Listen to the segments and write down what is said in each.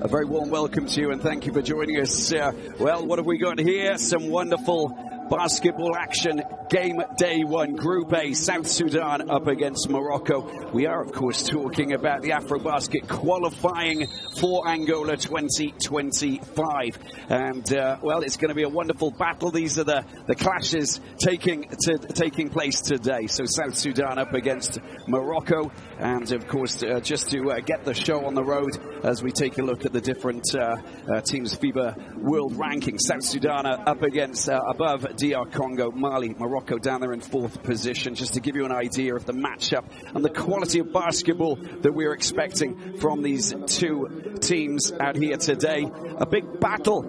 A very warm welcome to you and thank you for joining us. Well, what have we got here? Some wonderful basketball action. Game day one, Group A, South Sudan up against Morocco. We are, of course, talking about the AfroBasket qualifying for Angola 2025. And, well, it's going to be a wonderful battle. These are the clashes taking place today. So South Sudan up against Morocco. And, of course, just to get the show on the road as we take a look at the different teams' FIBA world rankings. South Sudan up against above DR Congo, Mali, Morocco down there in 4th position, just to give you an idea of the matchup and the quality of basketball that we're expecting from these two teams out here today. A big battle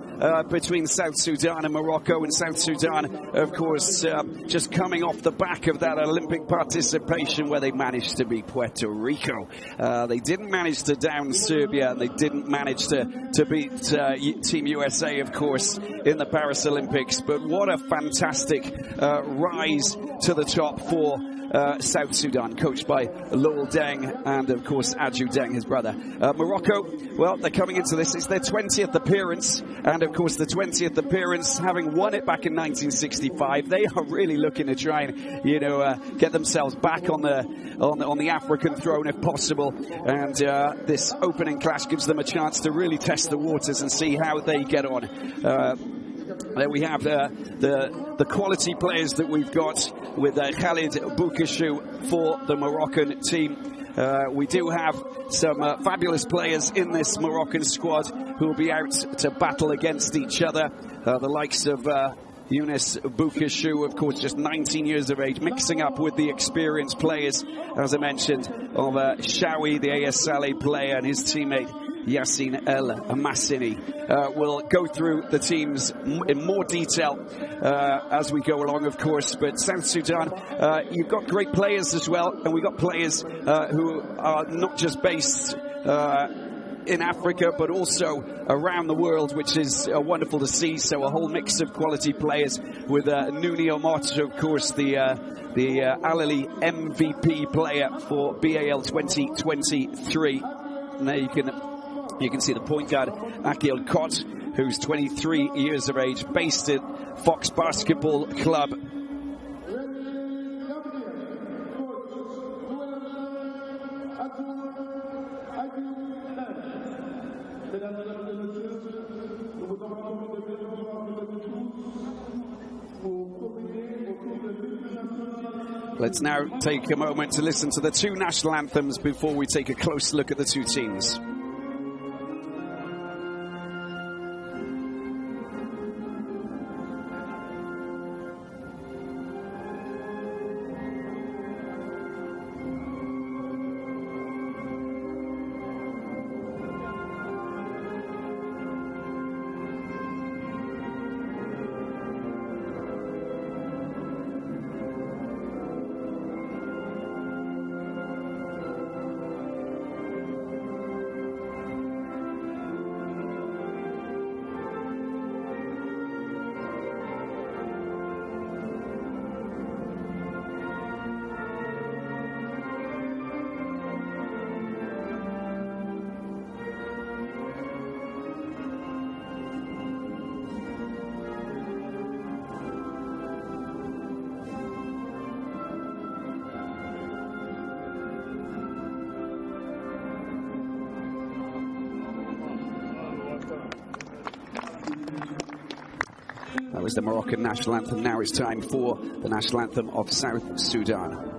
between South Sudan and Morocco, and South Sudan, of course, just coming off the back of that Olympic participation where they managed to beat Puerto Rico. They didn't manage to down Serbia, and they didn't manage to beat Team USA, of course, in the Paris Olympics. But what a fantastic rise to the top for South Sudan, coached by Lowell Deng and, of course, Adju Deng, his brother. Morocco, well, they're coming into this. It's their 20th appearance, and, of course, the 20th appearance, having won it back in 1965. They are really looking to try and, you know, get themselves back on the African throne, if possible. And this opening clash gives them a chance to really test the waters and see how they get on. There we have the quality players that we've got with Khalid Boukachou for the Moroccan team. We do have some fabulous players in this Moroccan squad who will be out to battle against each other. The likes of Younes Boukachou, of course, just 19 years of age, mixing up with the experienced players, as I mentioned, of Shawi, the AS Saleh player, and his teammate Yassine El Massini. We'll go through the teams in more detail as we go along, of course. But South Sudan, you've got great players as well, and we've got players who are not just based in Africa, but also around the world, which is wonderful to see. So a whole mix of quality players with Nouni Omot, of course, the Al-Ahly MVP player for BAL 2023. And there you can see the point guard, Akil Kot, who's 23 years of age, based at Fox Basketball Club. Let's now take a moment to listen to the two national anthems before we take a close look at the two teams. That was the Moroccan national anthem. Now it's time for the national anthem of South Sudan.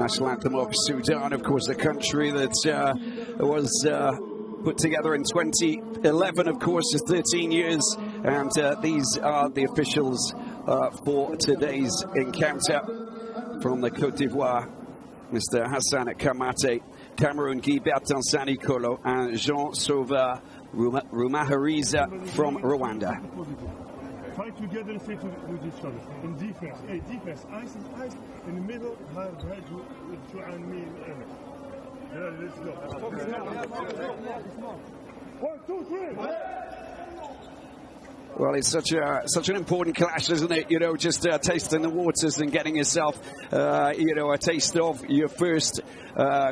national anthem of Sudan, of course, the country that was put together in 2011, of course, just 13 years. And these are the officials for today's encounter. From the Côte d'Ivoire, Mr. Hassan Kamate, Cameroon, Guy Bertin Sanikolo, and Jean Sauveur Rumahariza from Rwanda. Fight together, stay with each other. In defense, defense, ice and ice. In the middle, hard to me. Yeah, let's go. 1, 2, 3. Well, it's such an important clash, isn't it? You know, just tasting the waters and getting yourself, you know, a taste of your first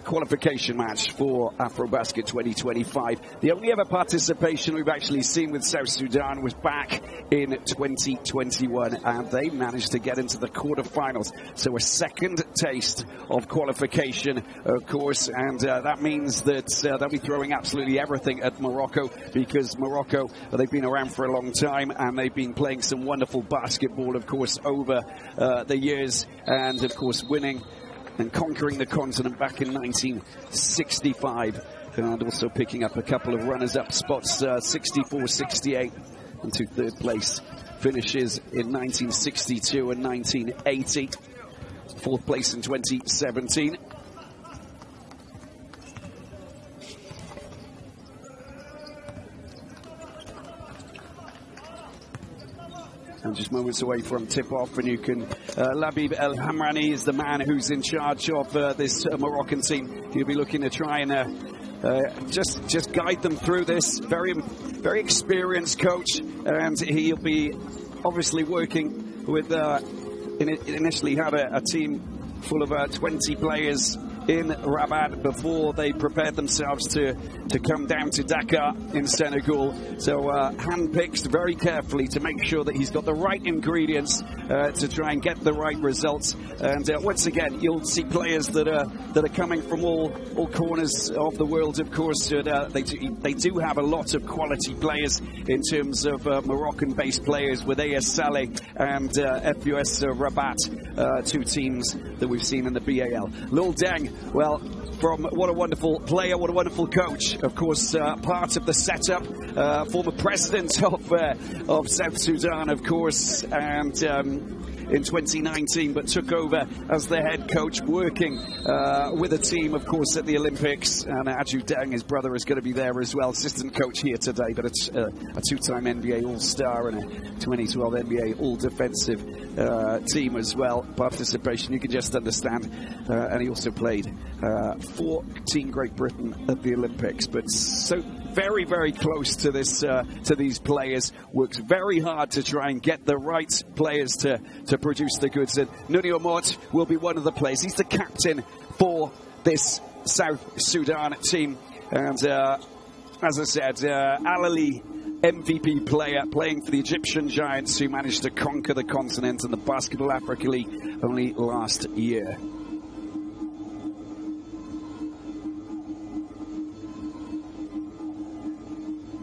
qualification match for AfroBasket 2025. The only ever participation we've actually seen with South Sudan was back in 2021, and they managed to get into the quarterfinals. So a second taste of qualification, of course, and that means that they'll be throwing absolutely everything at Morocco, because Morocco, they've been around for a long time, and they've been playing some wonderful basketball, of course, over the years, and of course winning and conquering the continent back in 1965, and also picking up a couple of runners-up spots, 64, 68, and 2 third place finishes in 1962 and 1980, 4th place in 2017. And just moments away from tip-off, and you can, Labib El Hamrani is the man who's in charge of this Moroccan team. He'll be looking to try and just guide them through this. Very experienced coach, and he'll be obviously working with, initially had a team full of 20 players in Rabat before they prepared themselves to come down to Dakar in Senegal. So handpicked very carefully to make sure that he's got the right ingredients to try and get the right results. And once again, you'll see players that are coming from all corners of the world, of course. They do have a lot of quality players in terms of Moroccan-based players, with AS Saleh and FUS Rabat, 2 teams that we've seen in the BAL. Lul Deng, well, from what a wonderful player, what a wonderful coach. Of course, part of the setup, former president of South Sudan, of course, and in 2019, but took over as the head coach, working with a team, of course, at the Olympics. And Aju Deng, his brother, is going to be there as well, assistant coach here today, but it's a 2-time NBA All-Star and a 2012 NBA All-Defensive team as well. Participation, you can just understand. And he also played for Team Great Britain at the Olympics. But so very, very close to this, to these players. Works very hard to try and get the right players to produce the goods. And Nuni Omot will be one of the players. He's the captain for this South Sudan team. And as I said, Alali, MVP player, playing for the Egyptian Giants, who managed to conquer the continent in the Basketball Africa League only last year.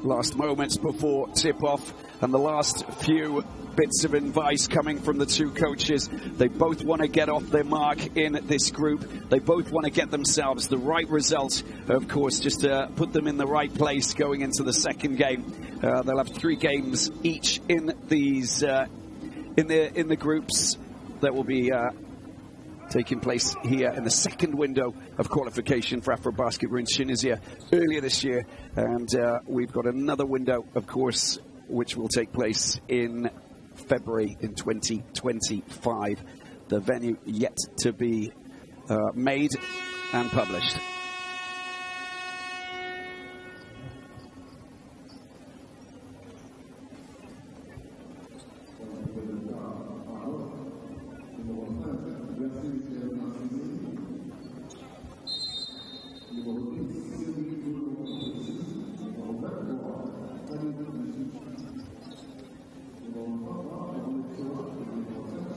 Last moments before tip-off, and the last few bits of advice coming from the 2 coaches. They both want to get off their mark in this group. They both want to get themselves the right result, of course, just to put them in the right place going into the second game. They'll have 3 games each in these in the groups that will be taking place here in the second window of qualification for AfroBasket. We're in Tunisia earlier this year, and we've got another window, of course, which will take place in February in 2025. The venue yet to be made and published.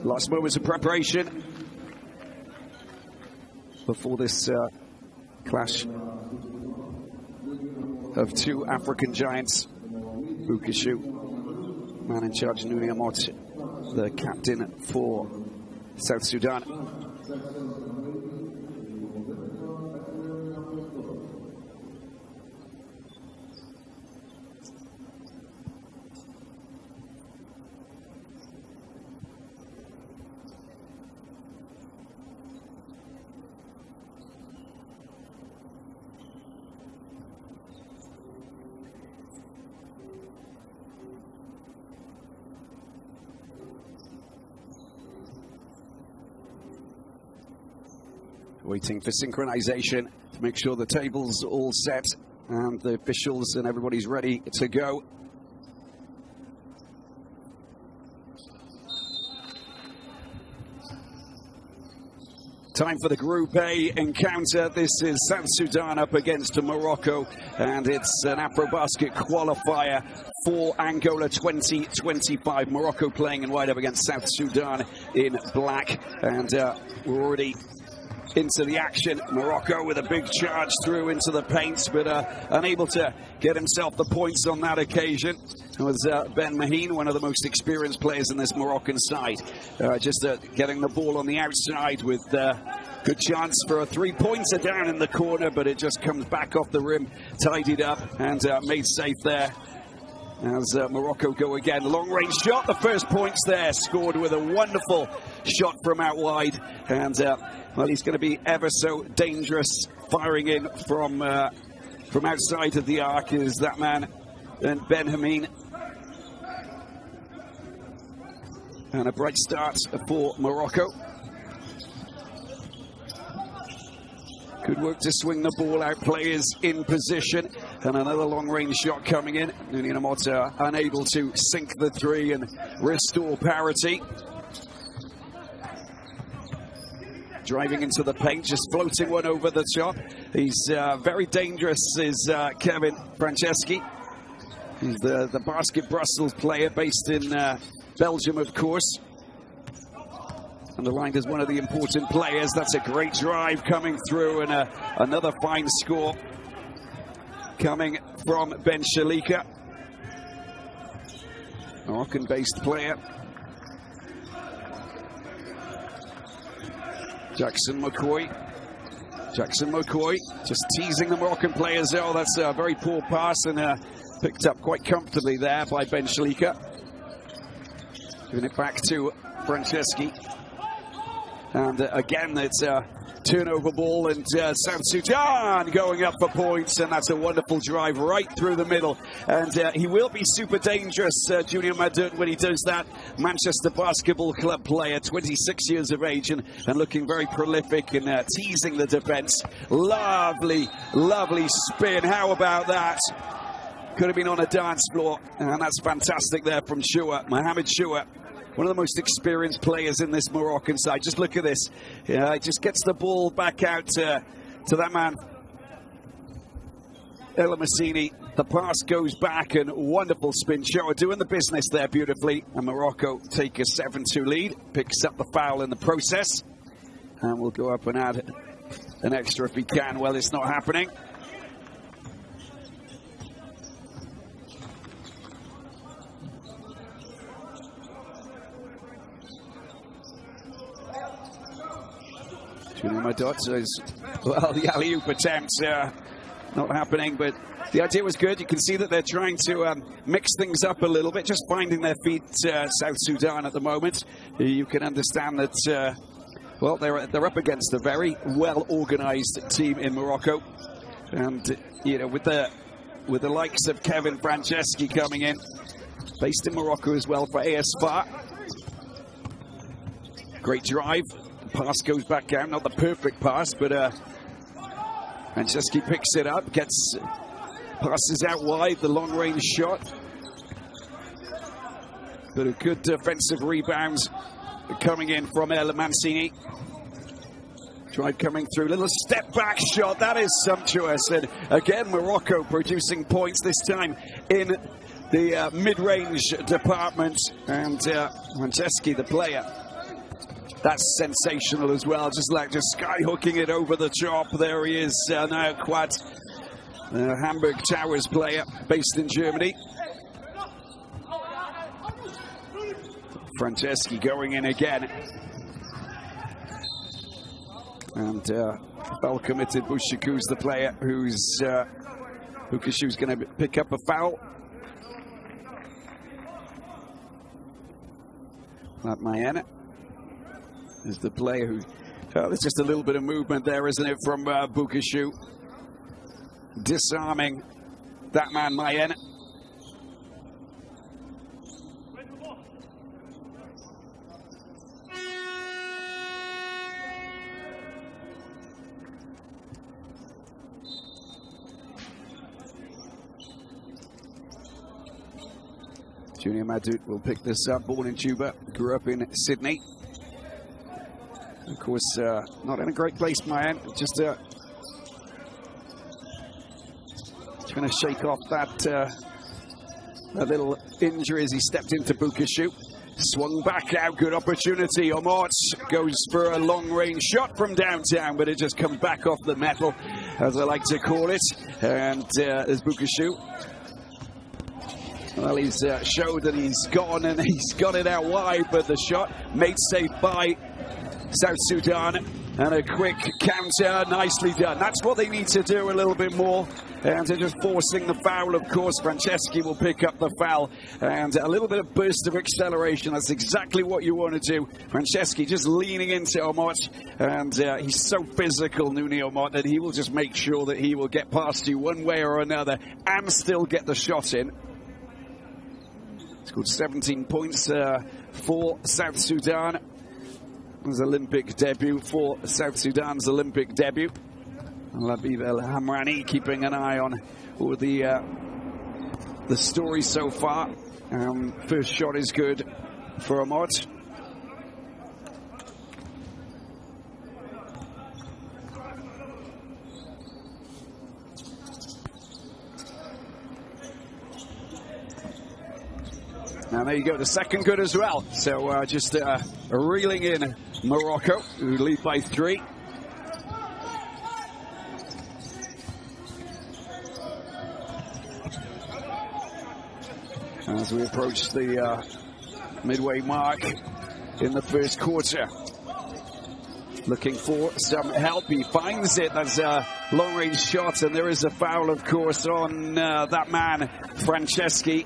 Last moments of preparation before this clash of 2 African giants. Bukashu, man in charge, Nuni Omot, the captain for South Sudan. Waiting for synchronization to make sure the table's all set and the officials and everybody's ready to go. Time for the Group A encounter. This is South Sudan up against Morocco, and it's an AfroBasket qualifier for Angola 2025. Morocco playing in white up against South Sudan in black, and we're already into the action. Morocco with a big charge through into the paint, but unable to get himself the points on that occasion. It was Ben Maheen, one of the most experienced players in this Moroccan side. Just getting the ball on the outside with good chance for a three-pointer down in the corner, but it just comes back off the rim, tidied up and made safe there. As Morocco go again, long-range shot, the first points there, scored with a wonderful shot from out wide, and well, he's going to be ever so dangerous firing in from outside of the arc is that man, and Ben Maheen. And a bright start for Morocco. Good work to swing the ball out, players in position, and another long-range shot coming in. Nunina Mota unable to sink the three and restore parity. Driving into the paint, just floating one over the top. He's very dangerous, is Kevin Franceschi. He's the Basket Brussels player based in Belgium, of course. Underlined as one of the important players. That's a great drive coming through, and another fine score coming from Ben Shalika. Moroccan-based player. Jackson McCoy just teasing the Moroccan players. Oh, that's a very poor pass, and picked up quite comfortably there by Ben Shalika. Giving it back to Franceschi. And again, it's a turnover ball, and South Sudan going up for points, and that's a wonderful drive right through the middle. And he will be super dangerous, Junior Madun, when he does that. Manchester Basketball Club player, 26 years of age, and looking very prolific and teasing the defense. Lovely, lovely spin. How about that? Could have been on a dance floor, and that's fantastic there from Shua, Mohamed Shua. One of the most experienced players in this Moroccan side. Just look at this. He just gets the ball back out to that man, El Massini. The pass goes back, and wonderful spin. Shoa doing the business there beautifully. And Morocco take a 7-2 lead. Picks up the foul in the process. And we'll go up and add an extra if he can. Well, it's not happening. Junior Madot is, well, the alley-oop attempt not happening, but the idea was good. You can see that they're trying to mix things up a little bit, just finding their feet, South Sudan at the moment. You can understand that, well, they're up against a very well-organized team in Morocco. And, you know, with the likes of Kevin Franceschi coming in, based in Morocco as well for AS FAR. Great drive. Pass goes back out, not the perfect pass, but Franceschi picks it up, passes out wide, the long-range shot. But a good defensive rebound coming in from El Mancini. Drive coming through, little step back shot, that is sumptuous. And again, Morocco producing points, this time in the mid-range department. And Franceschi, the player, that's sensational as well, just sky hooking it over the top. There he is now, Quad, Hamburg Towers player based in Germany. Franceschi going in again. And foul committed. Bouchikou's the player who's Bukashu's going to pick up a foul. That Mayenne is the player who, there's just a little bit of movement there, isn't it, from Bukashu. Disarming that man, Mayenne. Junior Madut will pick this up, born in Juba, grew up in Sydney. Of course, not in a great place, my end. Just trying to shake off that little injury as he stepped into Bukashu. Swung back out, good opportunity. Omot goes for a long-range shot from downtown, but it just comes back off the metal, as I like to call it. And there's Bukashu. Well, he's showed that he's gone, and he's got it out wide, but the shot made safe by South Sudan. And a quick counter, nicely done. That's what they need to do a little bit more. And they're just forcing the foul, of course. Franceschi will pick up the foul. And a little bit of burst of acceleration. That's exactly what you want to do. Franceschi just leaning into Omot. And he's so physical, Nuni Omot, that he will just make sure that he will get past you one way or another and still get the shot in. Scored 17 points for South Sudan. It was Olympic debut for South Sudan's Olympic debut. Labib El Hamrani keeping an eye on all the story so far. First shot is good for Omot. Now there you go, the second good as well. So just reeling in Morocco, who lead by 3. As we approach the midway mark in the first quarter. Looking for some help, he finds it. That's a long-range shot, and there is a foul, of course, on that man, Franceschi.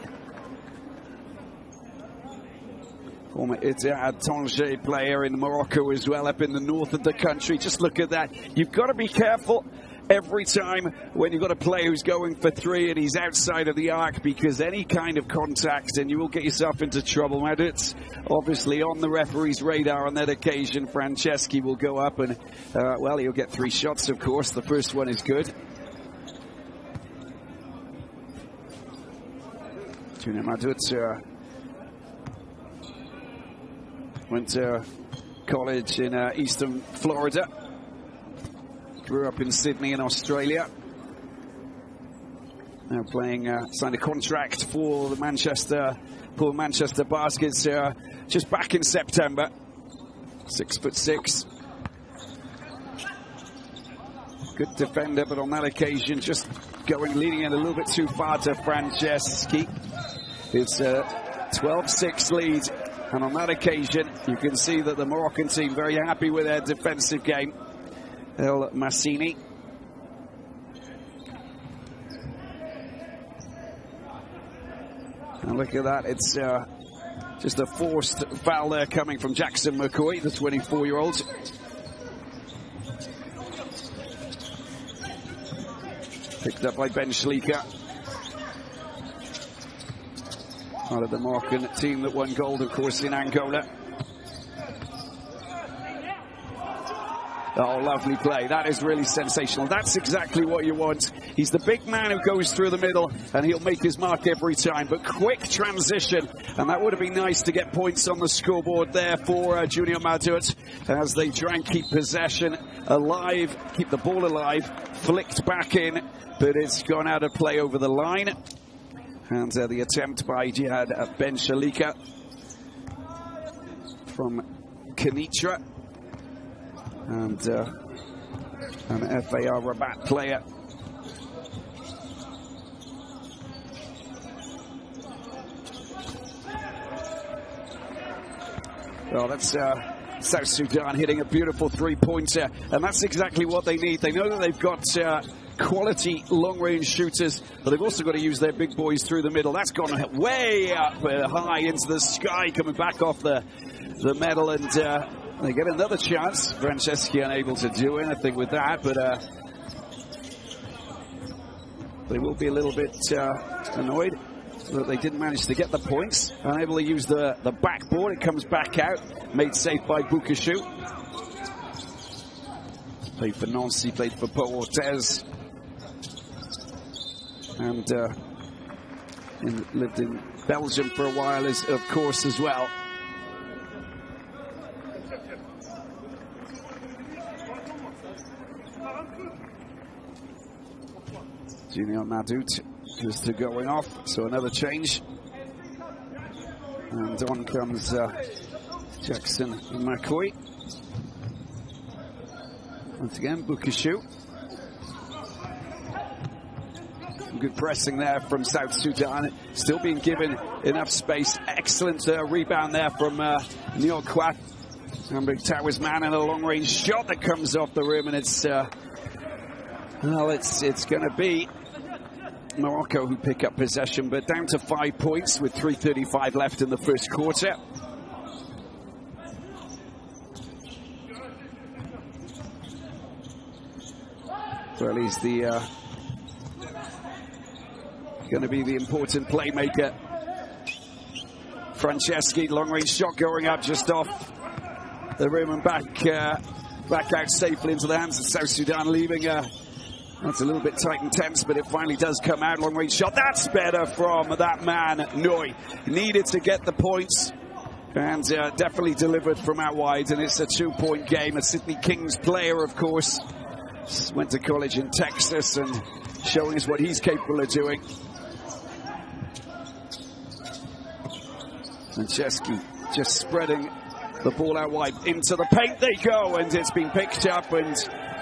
Former Ittihad Tanger player in Morocco as well, up in the north of the country. Just look at that. You've got to be careful every time when you've got a player who's going for 3 and he's outside of the arc, because any kind of contact and you will get yourself into trouble. Now, it's obviously on the referee's radar on that occasion. Franceschi will go up and, well, he'll get 3 shots, of course. The first one is good. Junior Madut went to college in eastern Florida. Grew up in Sydney in Australia. Now playing, signed a contract for the Manchester Baskets just back in September. 6'6". Good defender, but on that occasion just leading it a little bit too far to Franceschi. It's a 12-6 lead. And on that occasion, you can see that the Moroccan team very happy with their defensive game. El Massini. And look at that, it's just a forced foul there coming from Jackson McCoy, the 24-year-old. Picked up by Ben Schleicher. Part of the Moroccan team that won gold, of course, in Angola. Oh, lovely play. That is really sensational. That's exactly what you want. He's the big man who goes through the middle, and he'll make his mark every time. But quick transition, and that would have been nice to get points on the scoreboard there for Junior Madut, as they try and keep possession alive, keep the ball alive. Flicked back in, but it's gone out of play over the line. And the attempt by Jihad Ben Schleicher from Kenitra. And an FAR Rabat player. Well, that's South Sudan hitting a beautiful 3-pointer, and that's exactly what they need. They know that they've got quality long-range shooters, but they've also got to use their big boys through the middle. That's gone way up high into the sky, coming back off the metal, and they get another chance. Franceschi unable to do anything with that, but they will be a little bit annoyed that they didn't manage to get the points. Unable to use the backboard. It comes back out. Made safe by Bukashu. Played for Nancy, played for Port Ortez. And and lived in Belgium for a while, of course, as well. Junior Madout just going off, so another change. And on comes Jackson McCoy. Once again, Bukishu. Good pressing there from South Sudan. Still being given enough space. Excellent rebound there from Neil Kwak. And Big Towers man and a long-range shot that comes off the rim, and it's well, it's going to be Morocco who pick up possession, but down to 5 points with 3:35 left in the first quarter. Well, he's the going to be the important playmaker. Franceschi, long-range shot going up just off the rim and back out safely into the hands of South Sudan, leaving that's a little bit tight and tense, but it finally does come out. Long-range shot, that's better from that man, Noi. Needed to get the points and definitely delivered from out wide, and it's a 2-point game. A Sydney Kings player, of course, went to college in Texas and showing us what he's capable of doing. Franceschi just spreading the ball out wide. Into the paint they go, and it's been picked up and,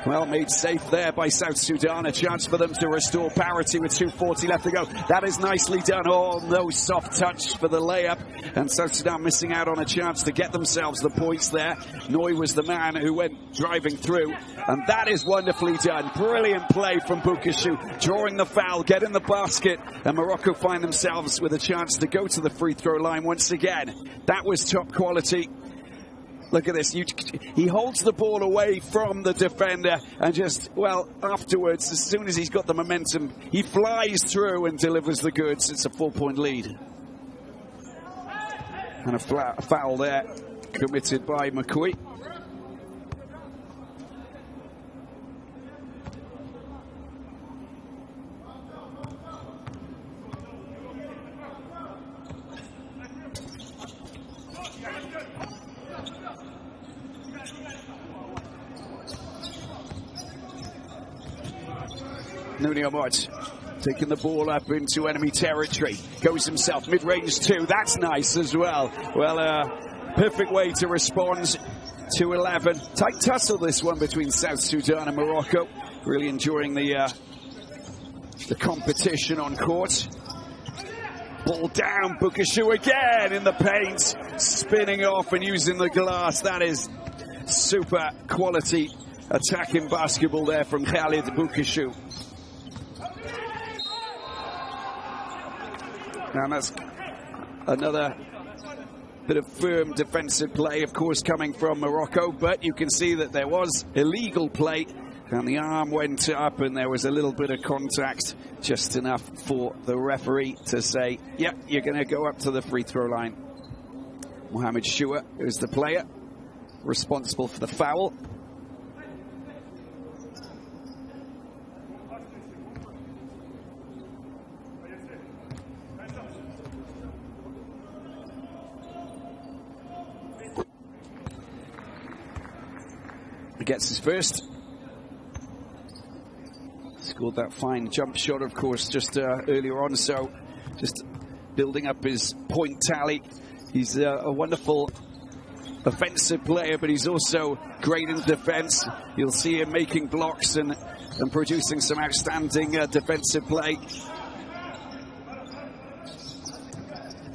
well, made safe there by South Sudan. A chance for them to restore parity with 2:40 left to go. That is nicely done. Oh, no soft touch for the layup. And South Sudan missing out on a chance to get themselves the points there. Noi was the man who went driving through. And that is wonderfully done. Brilliant play from Bukishu, drawing the foul, getting the basket. And Morocco find themselves with a chance to go to the free throw line once again. That was top quality. Look at this. He holds the ball away from the defender and just, well, afterwards, as soon as he's got the momentum, he flies through and delivers the goods. It's a 4-point lead. And a foul there committed by McCoy. Nuni Omot taking the ball up into enemy territory. Goes himself, mid-range 2. That's nice as well. Well, perfect way to respond to 11. Tight tussle this one between South Sudan and Morocco. Really enjoying the competition on court. Ball down, Bukishu again in the paint. Spinning off and using the glass. That is super quality attacking basketball there from Khalid Bukishu. And that's another bit of firm defensive play, of course, coming from Morocco. But you can see that there was illegal play, and the arm went up, and there was a little bit of contact, just enough for the referee to say, yep, you're going to go up to the free throw line. Mohamed Shua is the player responsible for the foul. He gets his first. Scored that fine jump shot, of course, just earlier on. So just building up his point tally. He's a wonderful offensive player, but he's also great in defense. You'll see him making blocks and producing some outstanding defensive play.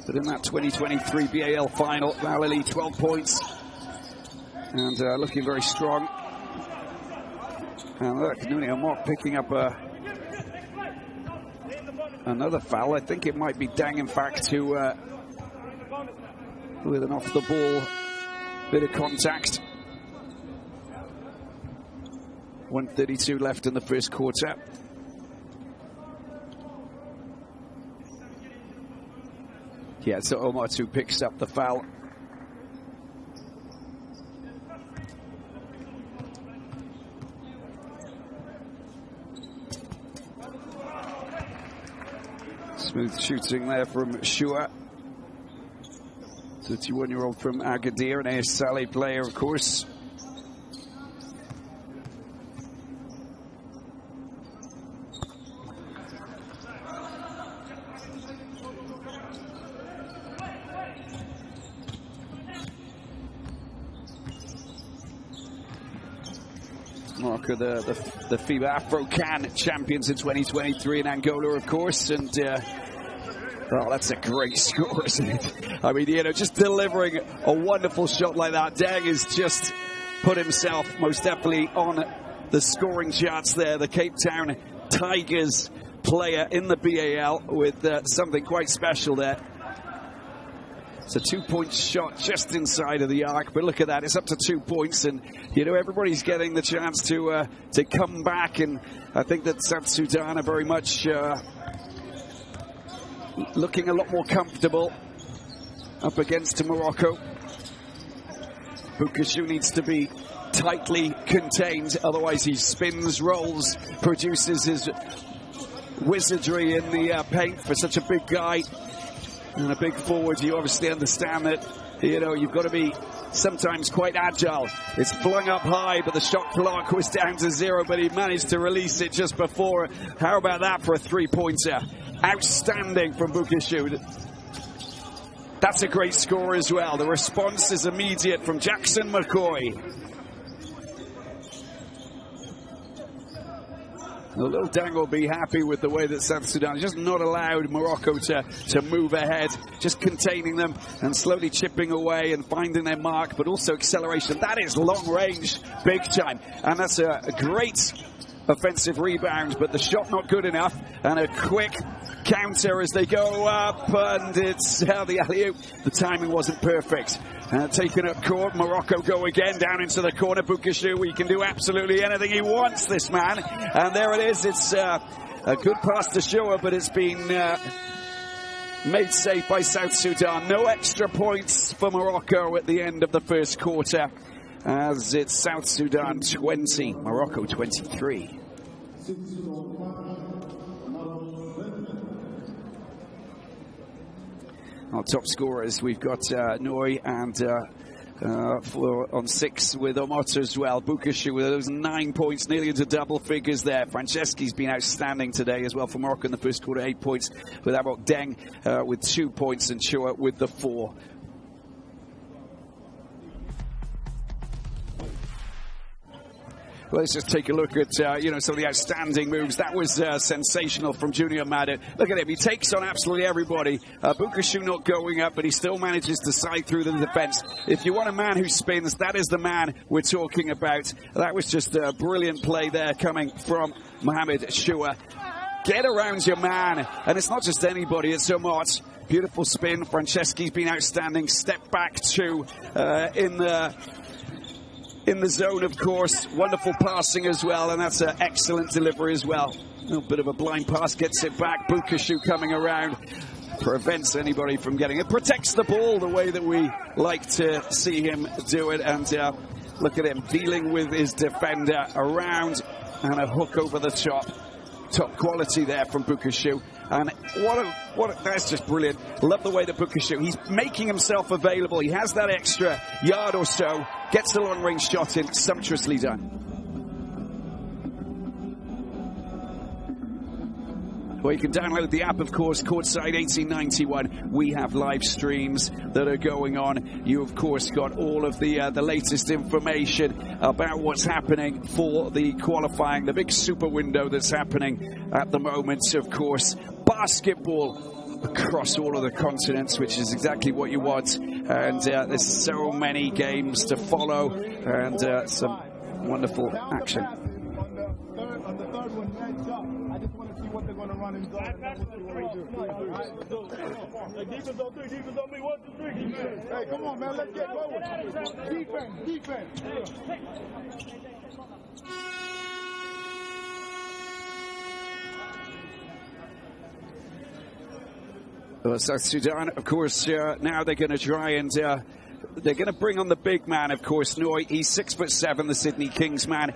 But in that 2023 BAL final, Valili 12 points. And looking very strong. And look, Nuni Omot picking up another foul. I think it might be Dang, in fact, who with an off-the-ball bit of contact. 1:32 left in the first quarter. Yeah, so Omot who picks up the foul. Smooth shooting there from Shua. 31-year-old from Agadir, an AS Saleh player, of course. Morocco, the FIBA Afro-Can champions in 2023 in Angola, of course, and oh, that's a great score, isn't it? I mean, you know, just delivering a wonderful shot like that. Deng has just put himself most definitely on the scoring charts there. The Cape Town Tigers player in the BAL with something quite special there. It's a 2-point shot just inside of the arc, but look at that, it's up to 2 points, and you know, everybody's getting the chance to come back, and I think that South Sudan are very much looking a lot more comfortable up against Morocco. Boukashou needs to be tightly contained, otherwise he spins, rolls, produces his wizardry in the paint for such a big guy. And a big forward, you obviously understand that, you know, you've got to be sometimes quite agile. It's flung up high, but the shot clock was down to 0, but he managed to release it just before. How about that for a 3-pointer? Outstanding from Boukashou. That's a great score as well. The response is immediate from Jackson McCoy. Little Deng will be happy with the way that South Sudan has just not allowed Morocco to move ahead, just containing them and slowly chipping away and finding their mark, but also acceleration. That is long range, big time. And that's a great offensive rebound, but the shot not good enough. And a quick counter as they go up, and it's the alley-oop. The timing wasn't perfect. Taken up court, Morocco go again down into the corner. Boukashou, he can do absolutely anything he wants, this man. And there it is. It's a good pass to Shua, but it's been made safe by South Sudan. No extra points for Morocco at the end of the first quarter, as it's South Sudan 20, Morocco 23. Our top scorers, we've got Noi and on 6 with Omot as well. Boukashou with those 9 points, nearly into double figures there. Franceschi's been outstanding today as well for Morocco in the first quarter, 8 points. With Abok Deng with 2 points and Chua with the 4. Well, let's just take a look at, you know, some of the outstanding moves. That was sensational from Junior Madu. Look at him. He takes on absolutely everybody. Boukashou not going up, but he still manages to side through the defense. If you want a man who spins, that is the man we're talking about. That was just a brilliant play there coming from Mohamed Shua. Get around your man. And it's not just anybody, it's Omot. Beautiful spin. Franceschi's been outstanding. Step back two in the zone, of course. Wonderful passing as well, and that's an excellent delivery as well. A little bit of a blind pass, gets it back. Boukashou coming around, prevents anybody from getting it. Protects the ball the way that we like to see him do it. And look at him dealing with his defender around, and a hook over the top. Top quality there from Boukashou. And that's just brilliant. Love the way that Boukashou, he's making himself available. He has that extra yard or so, gets the long range shot in, sumptuously done. Well, you can download the app, of course, Courtside 1891. We have live streams that are going on. You, of course, got all of the latest information about what's happening for the qualifying, the big super window that's happening at the moment, of course. Basketball across all of the continents, which is exactly what you want. And there's so many games to follow, and some wonderful action. On the third one, heads up. I just want to see what they're going to run and go. Defense on 3, defense on me. 1, 2, 3. Hey, come on, man. Let's get going. Defense. Well, South Sudan, of course, now they're going to try and they're going to bring on the big man, of course. Noi, he's 6'7", the Sydney Kings man.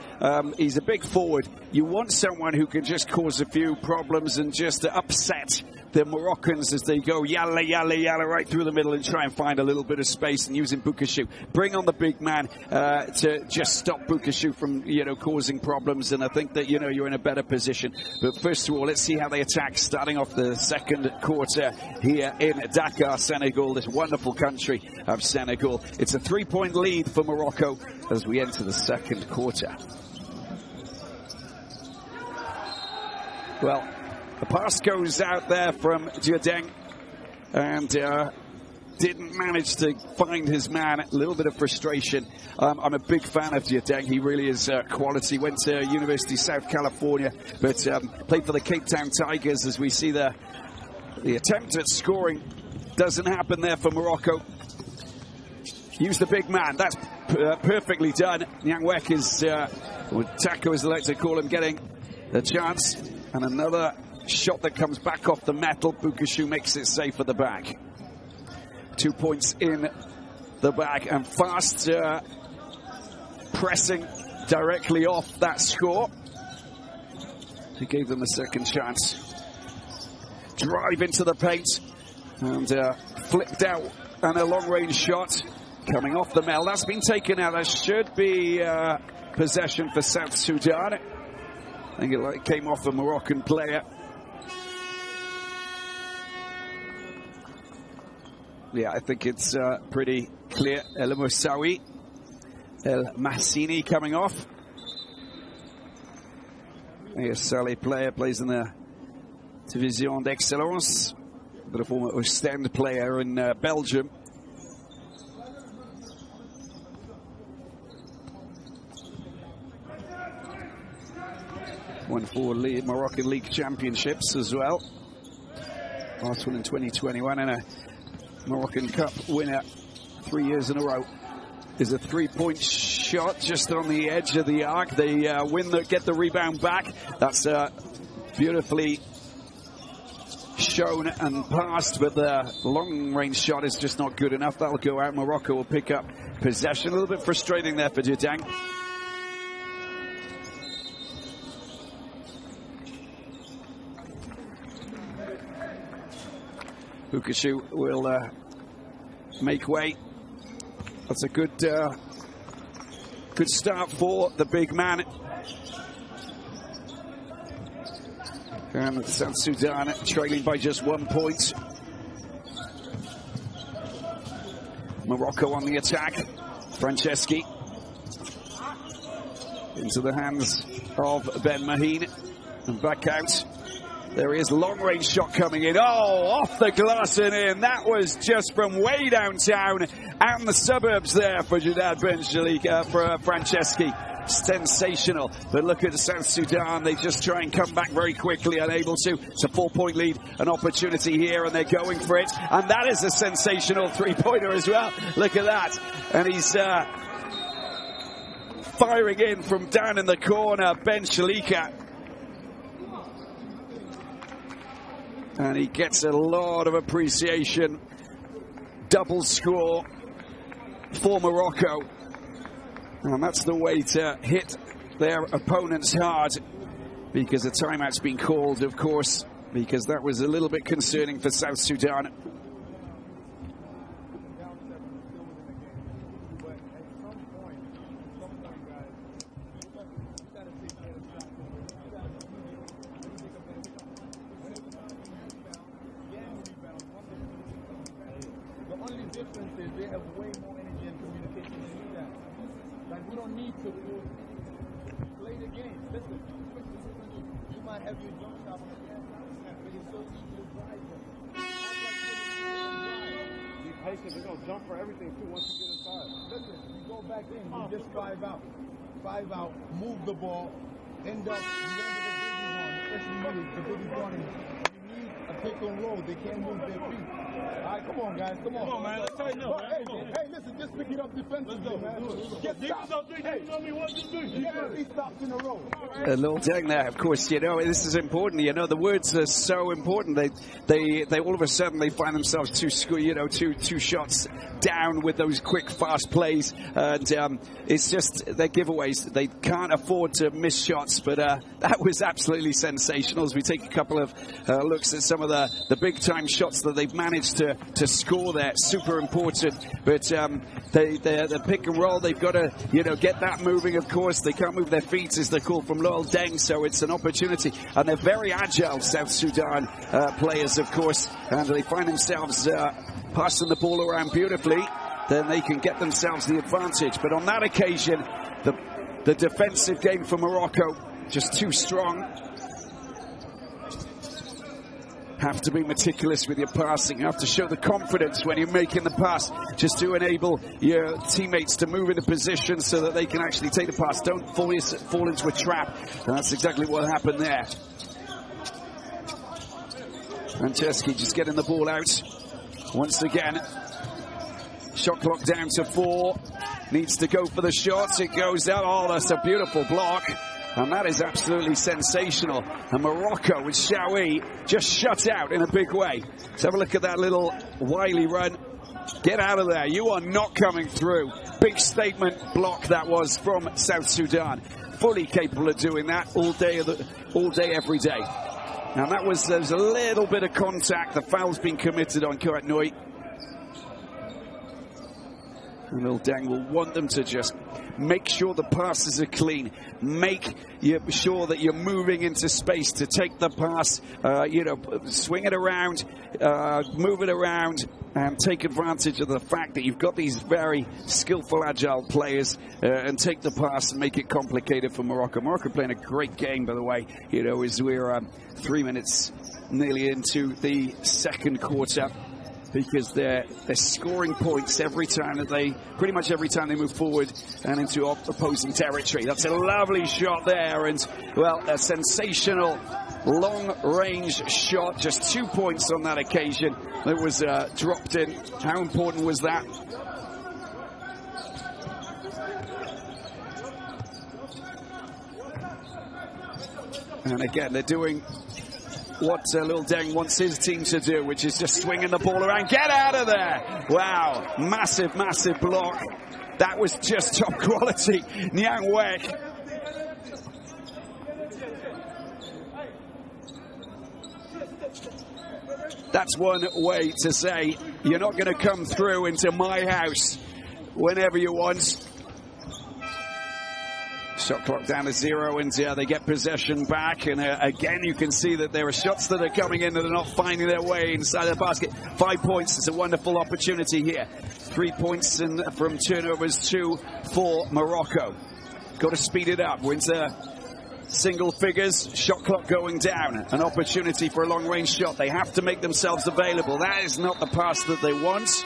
He's a big forward. You want someone who can just cause a few problems and just upset the Moroccans as they go yalla, yalla, yalla right through the middle and try and find a little bit of space, and using Bukashu. Bring on the big man to just stop Bukashu from, causing problems. And I think that, you're in a better position. But first of all, let's see how they attack, starting off the second quarter here in Dakar, Senegal, this wonderful country of Senegal. It's a 3-point lead for Morocco as we enter the second quarter. Well, the pass goes out there from Diodeng and didn't manage to find his man. A little bit of frustration. I'm a big fan of Diodeng. He really is quality. Went to University of South California, but played for the Cape Town Tigers. As we see the attempt at scoring doesn't happen there for Morocco. Use the big man. That's perfectly done. Nyangwek is, or Taco as they like to call him, getting the chance. And another shot that comes back off the metal. Bukashu makes it safe at the back. 2 points in the bag, and fast pressing directly off that score. He gave them a second chance. Drive into the paint and flipped out, and a long-range shot coming off the metal. That's been taken out. That should be possession for South Sudan. I think it came off a Moroccan player. Yeah, I think it's pretty clear. El Moussaoui, El Mahsini coming off. A Saleh player, plays in the Division d'Excellence, but a former Ostend player in Belgium. Won 4 Moroccan League Championships as well. Last one in 2021, and a Moroccan Cup winner 3 years in a row. Is a 3-point shot just on the edge of the arc. They get the rebound back. That's beautifully shown and passed, but the long-range shot is just not good enough. That'll go out. Morocco will pick up possession. A little bit frustrating there for Diodeng. Bukashu will make way. That's a good start for the big man. And South Sudan trailing by just 1 point. Morocco on the attack. Franceschi into the hands of Ben Maheen and back out. There is long-range shot coming in. Oh, off the glass and in. That was just from way downtown and the suburbs there for Jadad Ben Shalika, for Franceschi. Sensational. But look at South Sudan. They just try and come back very quickly, unable to. It's a 4-point lead, an opportunity here, and they're going for it. And that is a sensational 3-pointer as well. Look at that. And he's firing in from down in the corner, Ben Shalika. And he gets a lot of appreciation. Double score for Morocco. And that's the way to hit their opponents hard, because a timeout's been called, of course, because that was a little bit concerning for South Sudan. They're going to jump for everything, too, once you get inside. Listen, you go back in, you just 5 out. 5 out, move the ball, end up, you end the biggie one, especially the biggie one. You need a pick and roll. They can't move their feet. All right, come on, guys. Come on. Come on, man. Let's tighten up, man. Hey, listen, just pick it up defensively, man. Get stops. Hey, get 3 stops in a row. A little dang there, of course. This is important. The words are so important. They all of a sudden they find themselves two shots down with those quick, fast plays, and it's just their giveaways. They can't afford to miss shots, but that was absolutely sensational. As we take a couple of looks at some of the big-time shots that they've managed to score there. Super important. But the pick and roll, they've got to, you know, get that moving, of course. They can't move their feet, as they're called, from Luol Deng, so it's an opportunity. And they're very agile, South Sudan players, of course, and they find themselves passing the ball around beautifully. Then they can get themselves the advantage. But on that occasion, the defensive game for Morocco, just too strong. Have to be meticulous with your passing. You have to show the confidence when you're making the pass, just to enable your teammates to move into position so that they can actually take the pass. Don't fall into a trap. And that's exactly what happened there. Franceschi just getting the ball out once again. Shot clock down to 4. Needs to go for the shots. It goes out. Oh, that's a beautiful block. And that is absolutely sensational. And Morocco with Shawi just shut out in a big way. Let's have a look at that little wily run. Get out of there. You are not coming through. Big statement block that was from South Sudan. Fully capable of doing that all day, every day. Now that was, there was a little bit of contact. The foul's been committed on Kuat Nui. And Luol Deng will want them to just make sure the passes are clean. Make sure that you're moving into space to take the pass, you know, swing it around, move it around, and take advantage of the fact that you've got these very skillful, agile players, and take the pass and make it complicated for Morocco. Morocco playing a great game, by the way, you know, as we're 3 minutes nearly into the second quarter. Because they're scoring points every time that pretty much every time they move forward and into opposing territory. That's a lovely shot there, and well, a sensational long-range shot. Just 2 points on that occasion. It was dropped in. How important was that? And again, they're doing what Luol Deng wants his team to do, which is just swinging the ball around. Get out of there! Wow, massive, massive block. That was just top quality. Niang Wek. That's one way to say, you're not going to come through into my house whenever you want. Shot clock down to 0, and they get possession back. And again, you can see that there are shots that are coming in that are not finding their way inside the basket. 5 points. It's a wonderful opportunity here. 3 points from turnovers, 2 for Morocco. Got to speed it up. We're into single figures. Shot clock going down. An opportunity for a long-range shot. They have to make themselves available. That is not the pass that they want.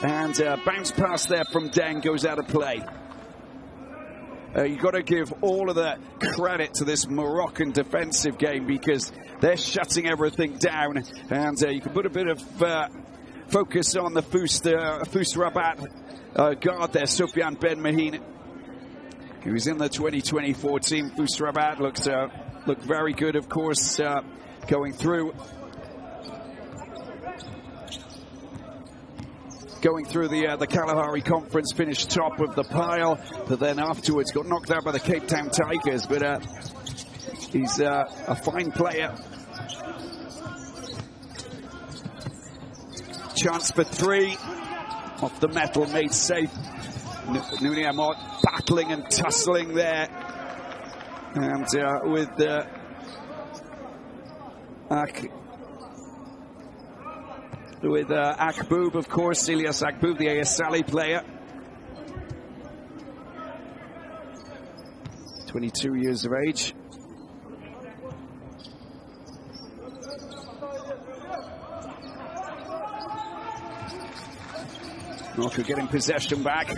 And bounce pass there from Deng goes out of play. You've got to give all of the credit to this Moroccan defensive game, because they're shutting everything down. And you can put a bit of focus on the Fus Rabat guard there, Soufiane Ben Mahine. He was in the 2024 team. Fus Rabat looked very good, of course, going through. Going through the Kalahari Conference, finished top of the pile, but then afterwards got knocked out by the Cape Town Tigers. But he's a fine player. Chance for 3. Off the metal, made safe. Nouni Amot battling and tussling there. And with Akboob, of course, Ilyas Akboob, the AS Saleh player. 22 years of age. Morocco getting possession back.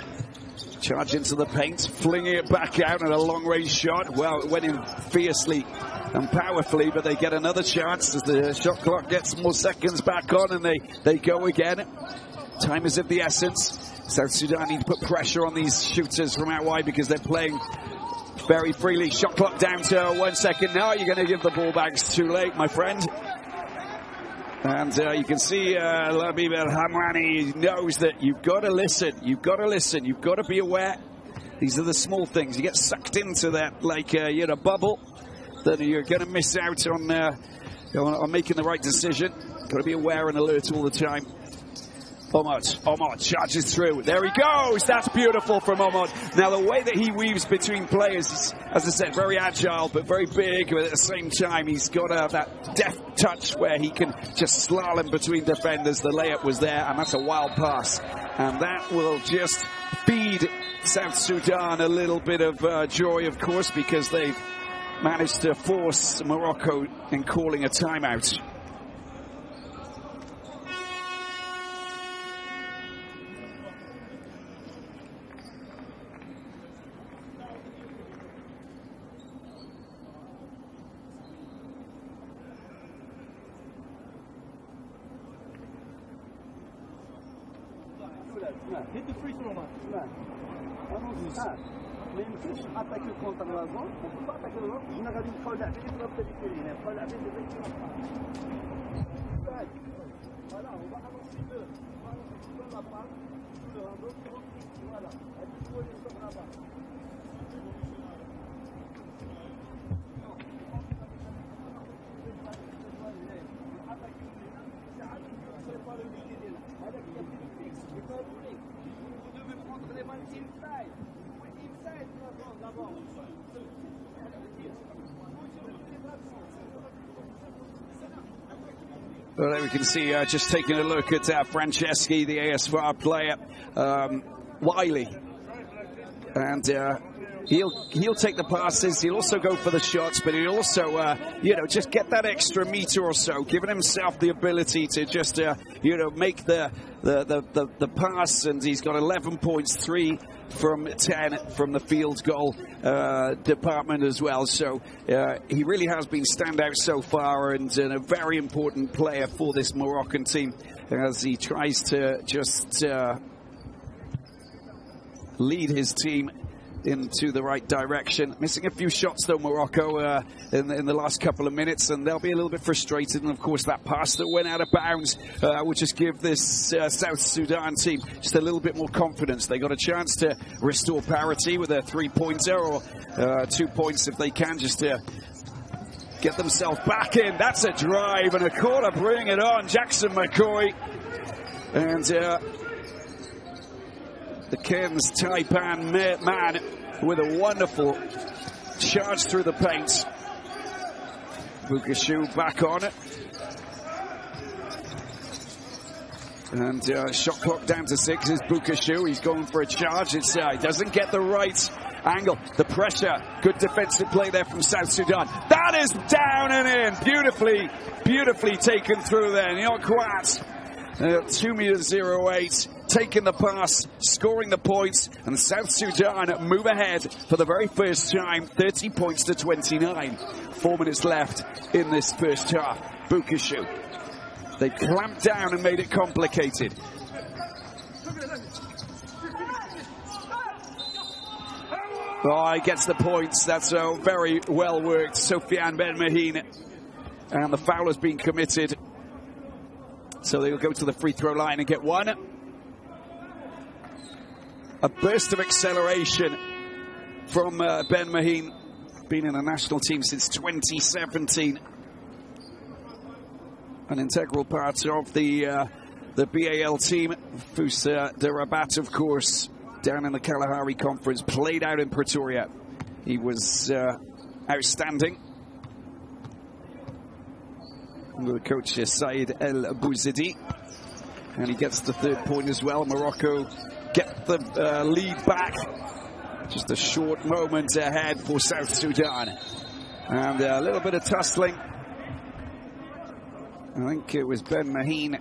Charge into the paint, flinging it back out, and a long-range shot. Well, it went in fiercely and powerfully, but they get another chance as the shot clock gets more seconds back on, and they go again. Time is of the essence. South Sudan need to put pressure on these shooters from out wide because they're playing very freely. Shot clock down to 1 second. Now you're going to give the ball back. It's too late, my friend. And you can see Labib El Hamrani knows that you've got to listen. You've got to listen. You've got to be aware. These are the small things. You get sucked into that like you're in a bubble, then you're going to miss out on I'm making the right decision. Got to be aware and alert all the time. Omar charges through. There he goes. That's beautiful from Omar. Now, the way that he weaves between players is, as I said, very agile, but very big. But at the same time, he's got that deft touch where he can just slalom between defenders. The layup was there, and that's a wild pass. And that will just feed South Sudan a little bit of joy, of course, because they've managed to force Morocco in calling a timeout. Hit the free throw line. Mais une fois, attaquer contre l'avant, on ne peut pas attaquer l'avant. On a regardé une folle d'abord, on va faire du terrain. Une folle d'abord, voilà, on va avancer deux. On va avancer deux la balle, tout le rando, voilà. Et puis, on va aller sur la balle. Well, there we can see, just taking a look at Franceschi, the ASVAR player, Wiley, and he'll take the passes. He'll also go for the shots, but he'll also, just get that extra meter or so, giving himself the ability to just, make the pass. And he's got 11 points, 3 from 10 from the field goal department as well. So he really has been standout so far, and a very important player for this Moroccan team as he tries to just lead his team into the right direction. Missing a few shots though, Morocco, in the last couple of minutes, and they'll be a little bit frustrated. And of course that pass that went out of bounds will just give this South Sudan team just a little bit more confidence. They got a chance to restore parity with a 3-pointer or 2 points if they can, just to get themselves back in. That's a drive and a corner. Bring it on, Jackson McCoy. And the Cairns Taipan man with a wonderful charge through the paint. Bukashu back on it. And shot clock down to 6 is Bukashu. He's going for a charge. He doesn't get the right angle. The pressure. Good defensive play there from South Sudan. That is down and in. Beautifully taken through there. Nyokwat, 2'08", taking the pass, scoring the points, and South Sudan move ahead for the very first time, 30 points to 29. 4 minutes left in this first half. Bukashu. They clamped down and made it complicated. Oh, he gets the points. That's very well worked. Sofiane Ben Maheen. And the foul has been committed. So they'll go to the free throw line and get one. A burst of acceleration from Ben Maheen. Been in the national team since 2017. An integral part of the BAL team. Foussa de Rabat, of course, down in the Kalahari Conference, played out in Pretoria. He was outstanding. The coach Said El Bouzidi, and he gets the 3rd point as well. Morocco get the lead back. Just a short moment ahead for South Sudan, and a little bit of tussling. I think it was Ben Maheen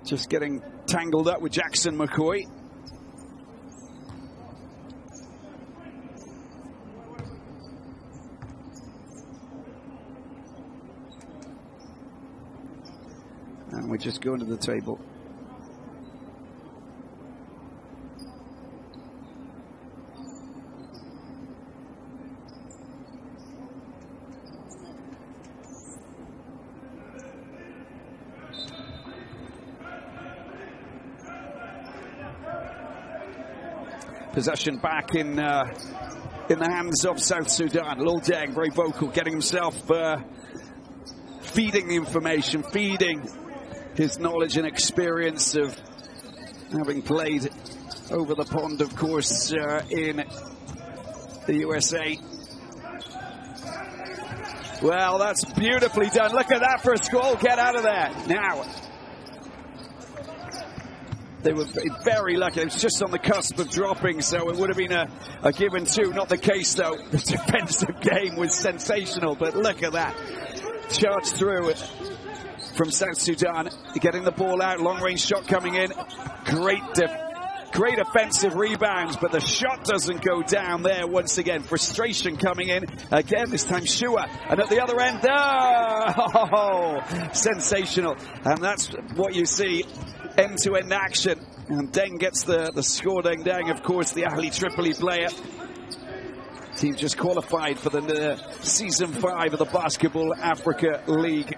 just getting tangled up with Jackson McCoy. And we're just going to the table. Possession back in in the hands of South Sudan. Lil Deng, very vocal, getting himself, feeding the information, feeding his knowledge and experience of having played over the pond, of course, in the USA. Well, that's beautifully done. Look at that for a score. Get out of there. Now, they were very lucky. It was just on the cusp of dropping, so it would have been a given two. Not the case, though. The defensive game was sensational, but look at that. Charge through from South Sudan. Getting the ball out. Long-range shot coming in. Great offensive rebounds, but the shot doesn't go down there once again. Frustration coming in again, this time Shua. And at the other end, sensational. And that's what you see, end-to-end action. And Deng gets the score. Deng, of course, the Ahli Tripoli player. Team just qualified for the Season 5 of the Basketball Africa League.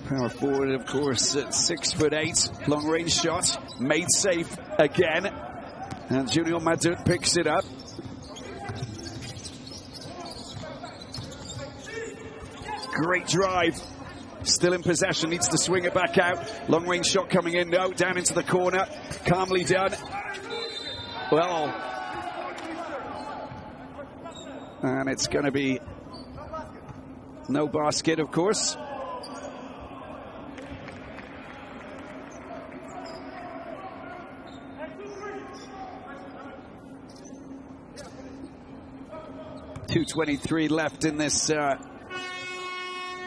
Power forward, of course, at 6'8", long-range shot, made safe again, and Junior Madut picks it up. Great drive, still in possession, needs to swing it back out. Long-range shot coming in, no, down into the corner, calmly done. Well, and it's going to be no basket, of course. .223 left in this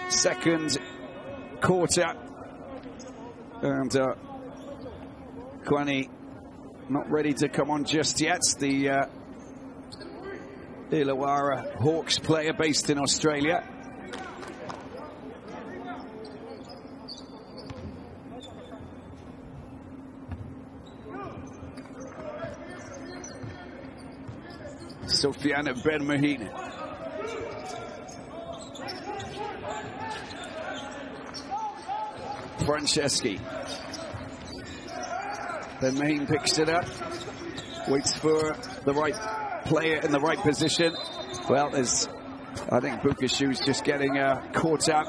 second quarter, and Kwani not ready to come on just yet. The Illawarra Hawks player based in Australia. Sofiane Ben Mahine. Franceschi. Ben Mahine picks it up. Waits for the right player in the right position. Well, there's, I think Bukashu's just getting caught up.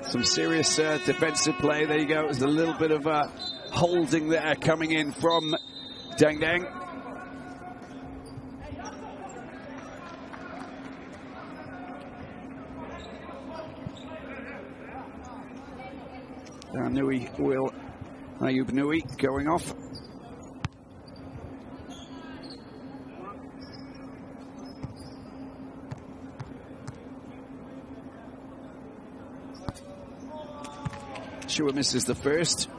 Some serious defensive play. There you go. There's a little bit of holding there coming in from Deng. Ayub Nui going off. Shua misses the first.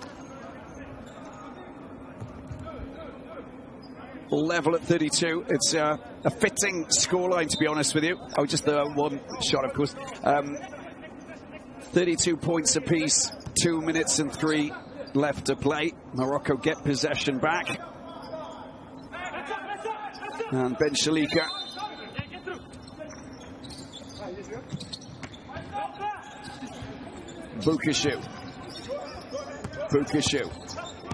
Level at 32. It's a fitting scoreline, to be honest with you. Oh, just the one shot, of course. 32 points apiece. 2 minutes and 3 left to play. Morocco get possession back. And Ben Shalika. Bukashu.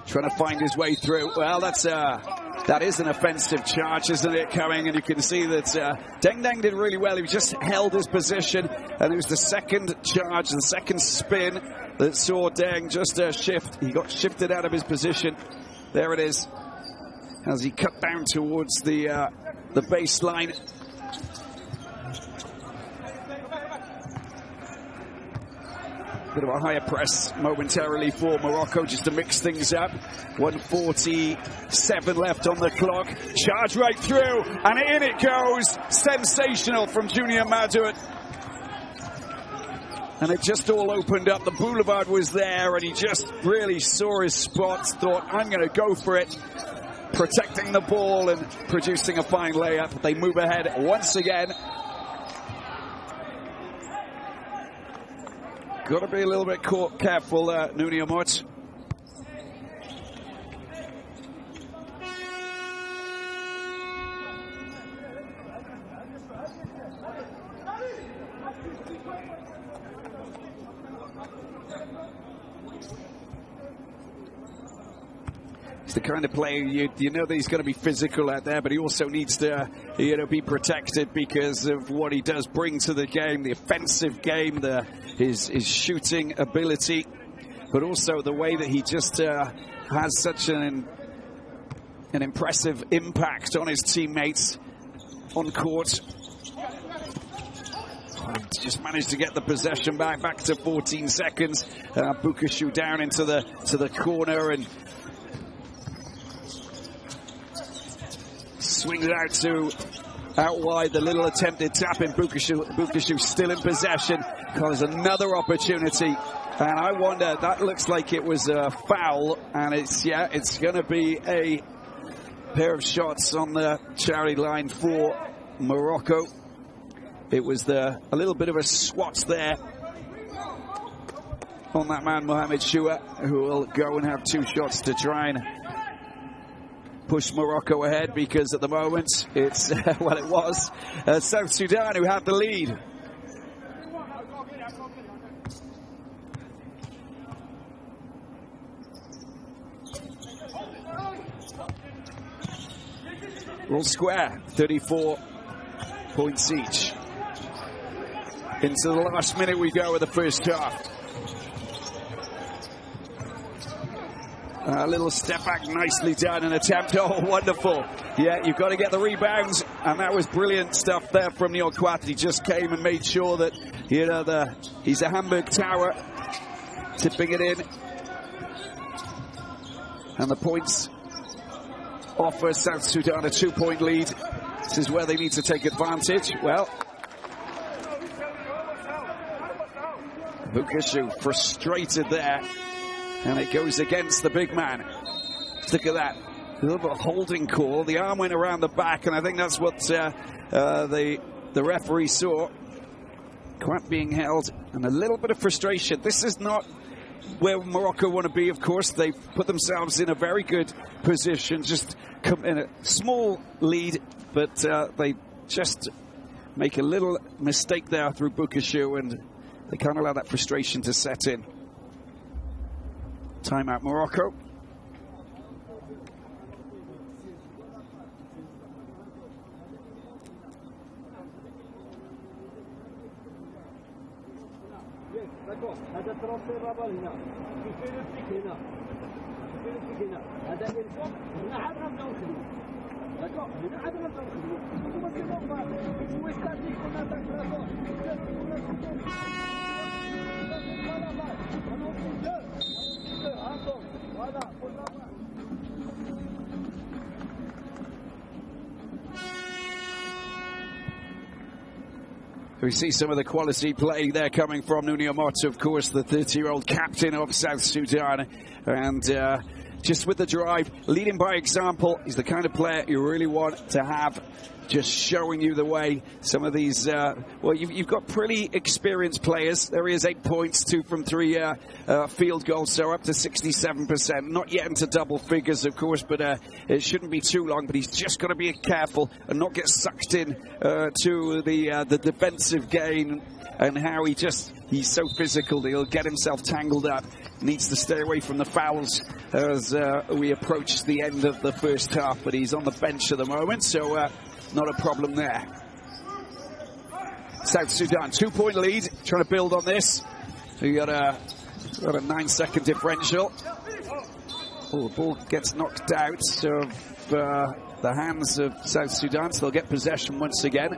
Trying to find his way through. Well, that is an offensive charge, isn't it, coming? And you can see that Deng did really well. He just held his position. And it was the second charge, the second spin that saw Deng just shift. He got shifted out of his position. There it is, as he cut down towards the baseline. Bit of a higher press momentarily for Morocco, just to mix things up. 1:47 left on the clock. Charge right through, and in it goes. Sensational from Junior Madut. And it just all opened up. The boulevard was there, and he just really saw his spots, thought, I'm going to go for it. Protecting the ball and producing a fine layup. They move ahead once again. Got to be a little bit careful, Nuni Amot. the kind of player you know that he's going to be physical out there, but he also needs to be protected because of what he does bring to the game, the offensive game, his shooting ability, but also the way that he just has such an impressive impact on his teammates on court. Just managed to get the possession back to 14 seconds. Bukashu down into the corner and swings it out wide. The little attempted tap in. Bukashu still in possession. There's another opportunity, and I wonder, that looks like it was a foul, and it's going to be a pair of shots on the charity line for Morocco. It was a little bit of a swat there on that man, Mohamed Shua, who will go and have 2 shots to try and push Morocco ahead, because at the moment it's, well, it was South Sudan who had the lead. All square, 34 points each. Into the last minute we go of the first half. A little step back, nicely done, an attempt. Oh, wonderful. Yeah, you've got to get the rebounds, and that was brilliant stuff there from Neil Quat. He just came and made sure that, he's a Hamburg Tower, tipping it in. And the points offer South Sudan a 2-point lead. This is where they need to take advantage. Well, Bukashu frustrated there, and it goes against the big man. Look at that, a little bit of holding call. The arm went around the back, and I think that's what the referee saw. Quite being held, and a little bit of frustration. This is not where Morocco want to be, of course. They've put themselves in a very good position, just come in a small lead, but they just make a little mistake there through Bukashu, and they can't allow that frustration to set in. Timeout, Morocco. We see some of the quality play there coming from Nuni Amot, of course, the 30-year-old captain of South Sudan. And just with the drive, leading by example, he's the kind of player you really want to have, just showing you the way. Some of these, well, you've got pretty experienced players. There he is, 8 points, 2 from 3 field goals, so up to 67%. Not yet into double figures, of course, but it shouldn't be too long. But he's just got to be careful and not get sucked in to the defensive game, and how he's so physical that he'll get himself tangled up. Needs to stay away from the fouls as we approach the end of the first half, but he's on the bench at the moment, so not a problem there. South Sudan, 2-point lead, trying to build on this. So you got a 9-second differential. Oh, the ball gets knocked out of the hands of South Sudan, so they'll get possession once again.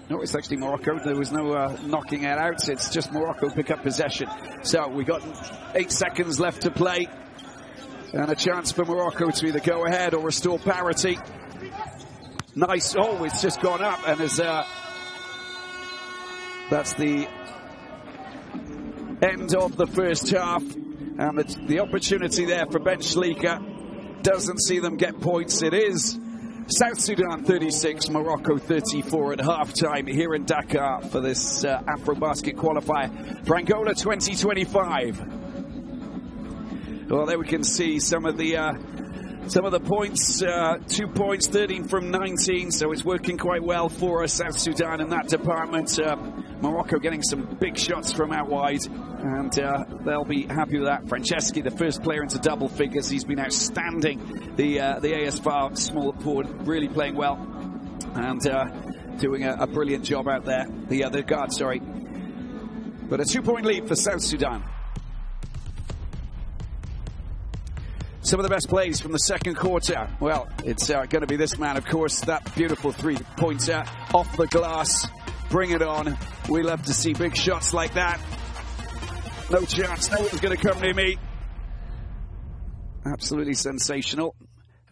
No, it's actually Morocco. There was no knocking it out. It's just Morocco pick up possession. So we got 8 seconds left to play, and a chance for Morocco to either go ahead or restore parity. Nice. Oh, it's just gone up, and that's the end of the first half. And the opportunity there for Ben Schleicher doesn't see them get points. It is South Sudan 36, Morocco 34 at halftime here in Dakar for this AfroBasket qualifier for Angola 2025. Well, there we can see some of the points. 2 points, 13 from 19, so it's working quite well for South Sudan in that department. Morocco getting some big shots from out wide, and they'll be happy with that. Franceschi, the first player into double figures. He's been outstanding. The ASFAR small forward, really playing well and doing a brilliant job out there. The other guard, sorry. But a 2-point lead for South Sudan. Some of the best plays from the second quarter. Well, it's going to be this man, of course. That beautiful three-pointer off the glass. Bring it on. We love to see big shots like that. No chance. No one's going to come near me. Absolutely sensational.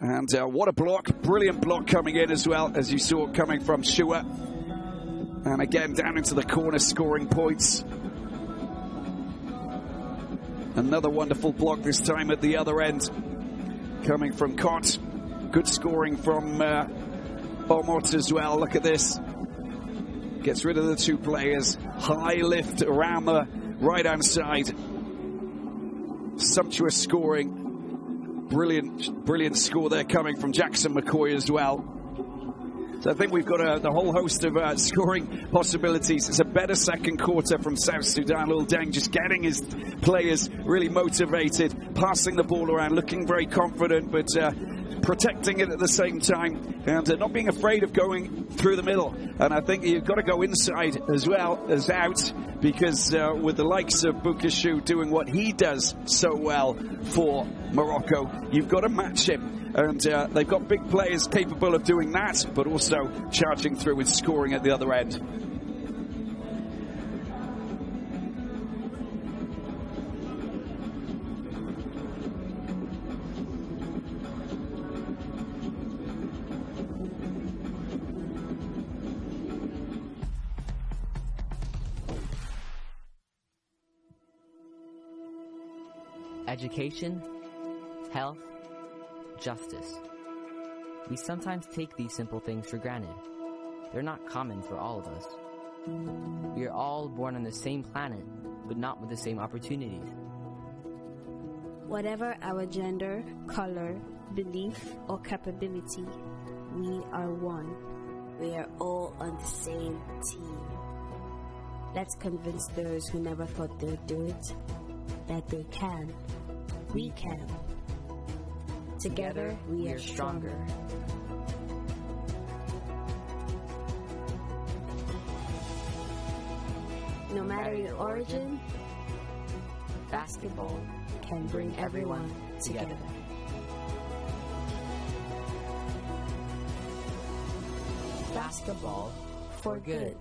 And what a block. Brilliant block coming in as well, as you saw coming from Shua. And again, down into the corner, scoring points. Another wonderful block, this time at the other end, coming from Cott. Good scoring from Beaumont as well. Look at this. Gets rid of the two players. High lift around the right-hand side. Sumptuous scoring. Brilliant score there coming from Jackson McCoy as well. So I think we've got a whole host of scoring possibilities. It's a better second quarter from South Sudan. Lil Deng just getting his players really motivated, passing the ball around, looking very confident, but protecting it at the same time and not being afraid of going through the middle. And I think you've got to go inside as well as out, because with the likes of Boukashou doing what he does so well for Morocco, you've got to match him. And they've got big players capable of doing that, but also charging through and scoring at the other end. Education, health, justice. We sometimes take these simple things for granted. They're not common for all of us. We are all born on the same planet, but not with the same opportunities. Whatever our gender, color, belief, or capability, we are one. We are all on the same team. Let's convince those who never thought they'd do it that they can. We can. Together, we are stronger. No matter your origin, basketball can bring everyone together. Basketball for good.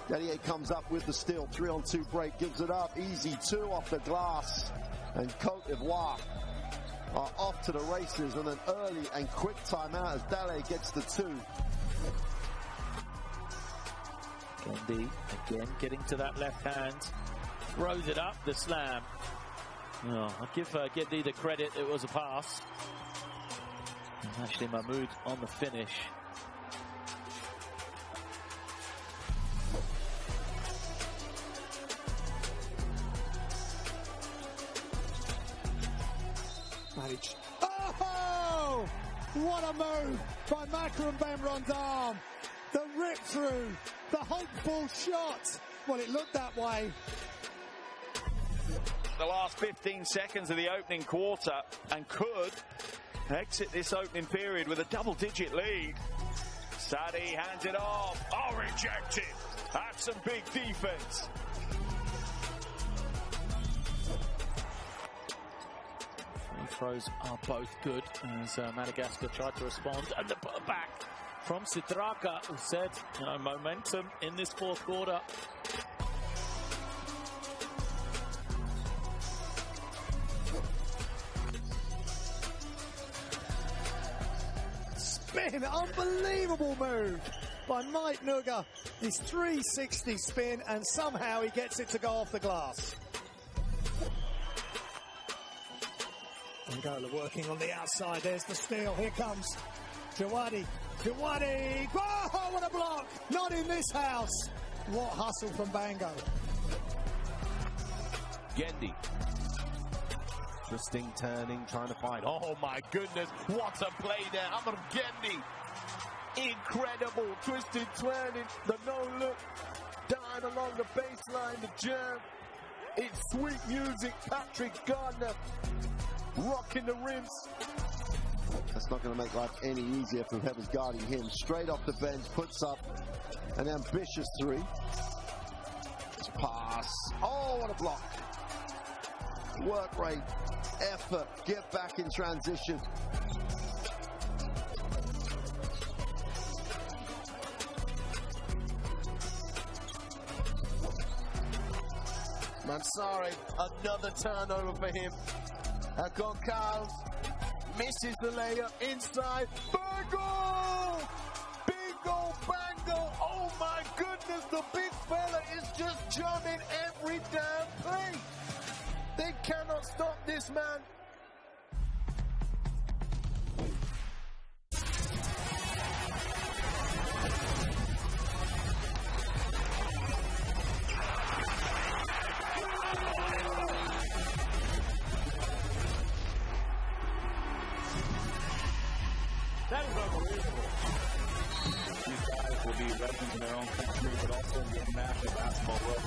Dadier comes up with the steal, 3-on-2 break, gives it up, easy 2 off the glass, and Côte d'Ivoire are off to the races on an early and quick timeout as Dale gets the 2. Kendi again getting to that left hand, throws it up, the slam. Oh, I'll give Kendi the credit, it was a pass. And Ashley Mahmoud on the finish. Oh! What a move by Makram Ben-Rondam. The rip through, the hopeful shot. Well, it looked that way. The last 15 seconds of the opening quarter, and could exit this opening period with a double-digit lead. Sadi hands it off. Oh, rejected. That's some big defense. Throws are both good as Madagascar tried to respond, and the putback from Sitraka, who said, momentum in this fourth quarter. Spin, unbelievable move by Mike Nuga. his 360 spin, and somehow he gets it to go off the glass. Angola working on the outside. There's the steal. Here comes Jawadi. Jawadi. Oh, what a block! Not in this house. What hustle from Bango. Gendy. Interesting turning, trying to find. Oh my goodness, what a play there. Amr Gendy. Incredible. Twisted, turning, the no-look. Down along the baseline, the jam. It's sweet music. Patrick Gardner rocking the rims. That's not going to make life any easier for whoever's guarding him. Straight off the bench, puts up an ambitious three. Pass. Oh, what a block. Work rate, effort, get back in transition. Mansari, another turnover for him. Goncalves misses the layup inside. Bango! Bingo, bango! Oh my goodness, the big fella is just jamming every damn play. They cannot stop this man. That is unbelievable. These guys will be legends in their own country, but also in the international basketball world.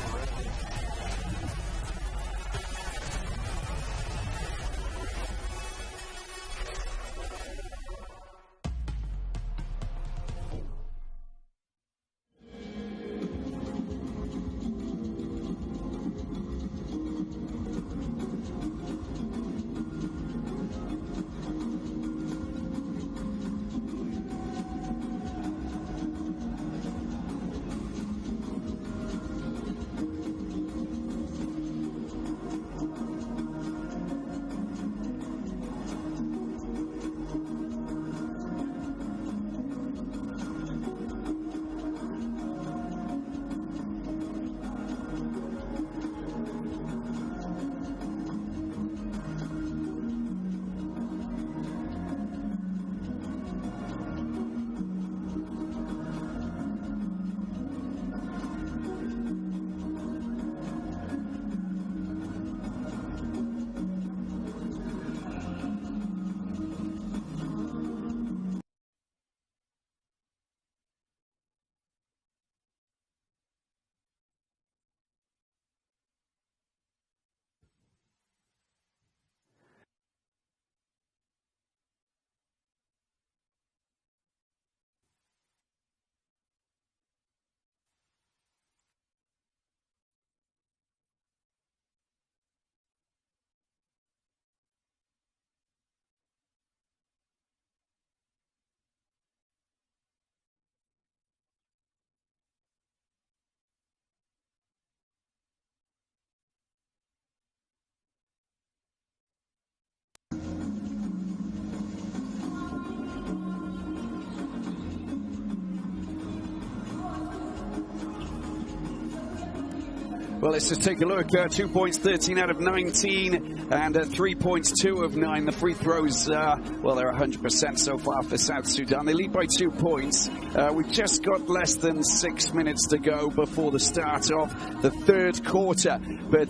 Well, let's just take a look. 2 points, 13 out of 19, and 3 points, 2 of 9. The free throws, well, they're 100% so far for South Sudan. They lead by 2 points. We've just got less than 6 minutes to go before the start of the third quarter. But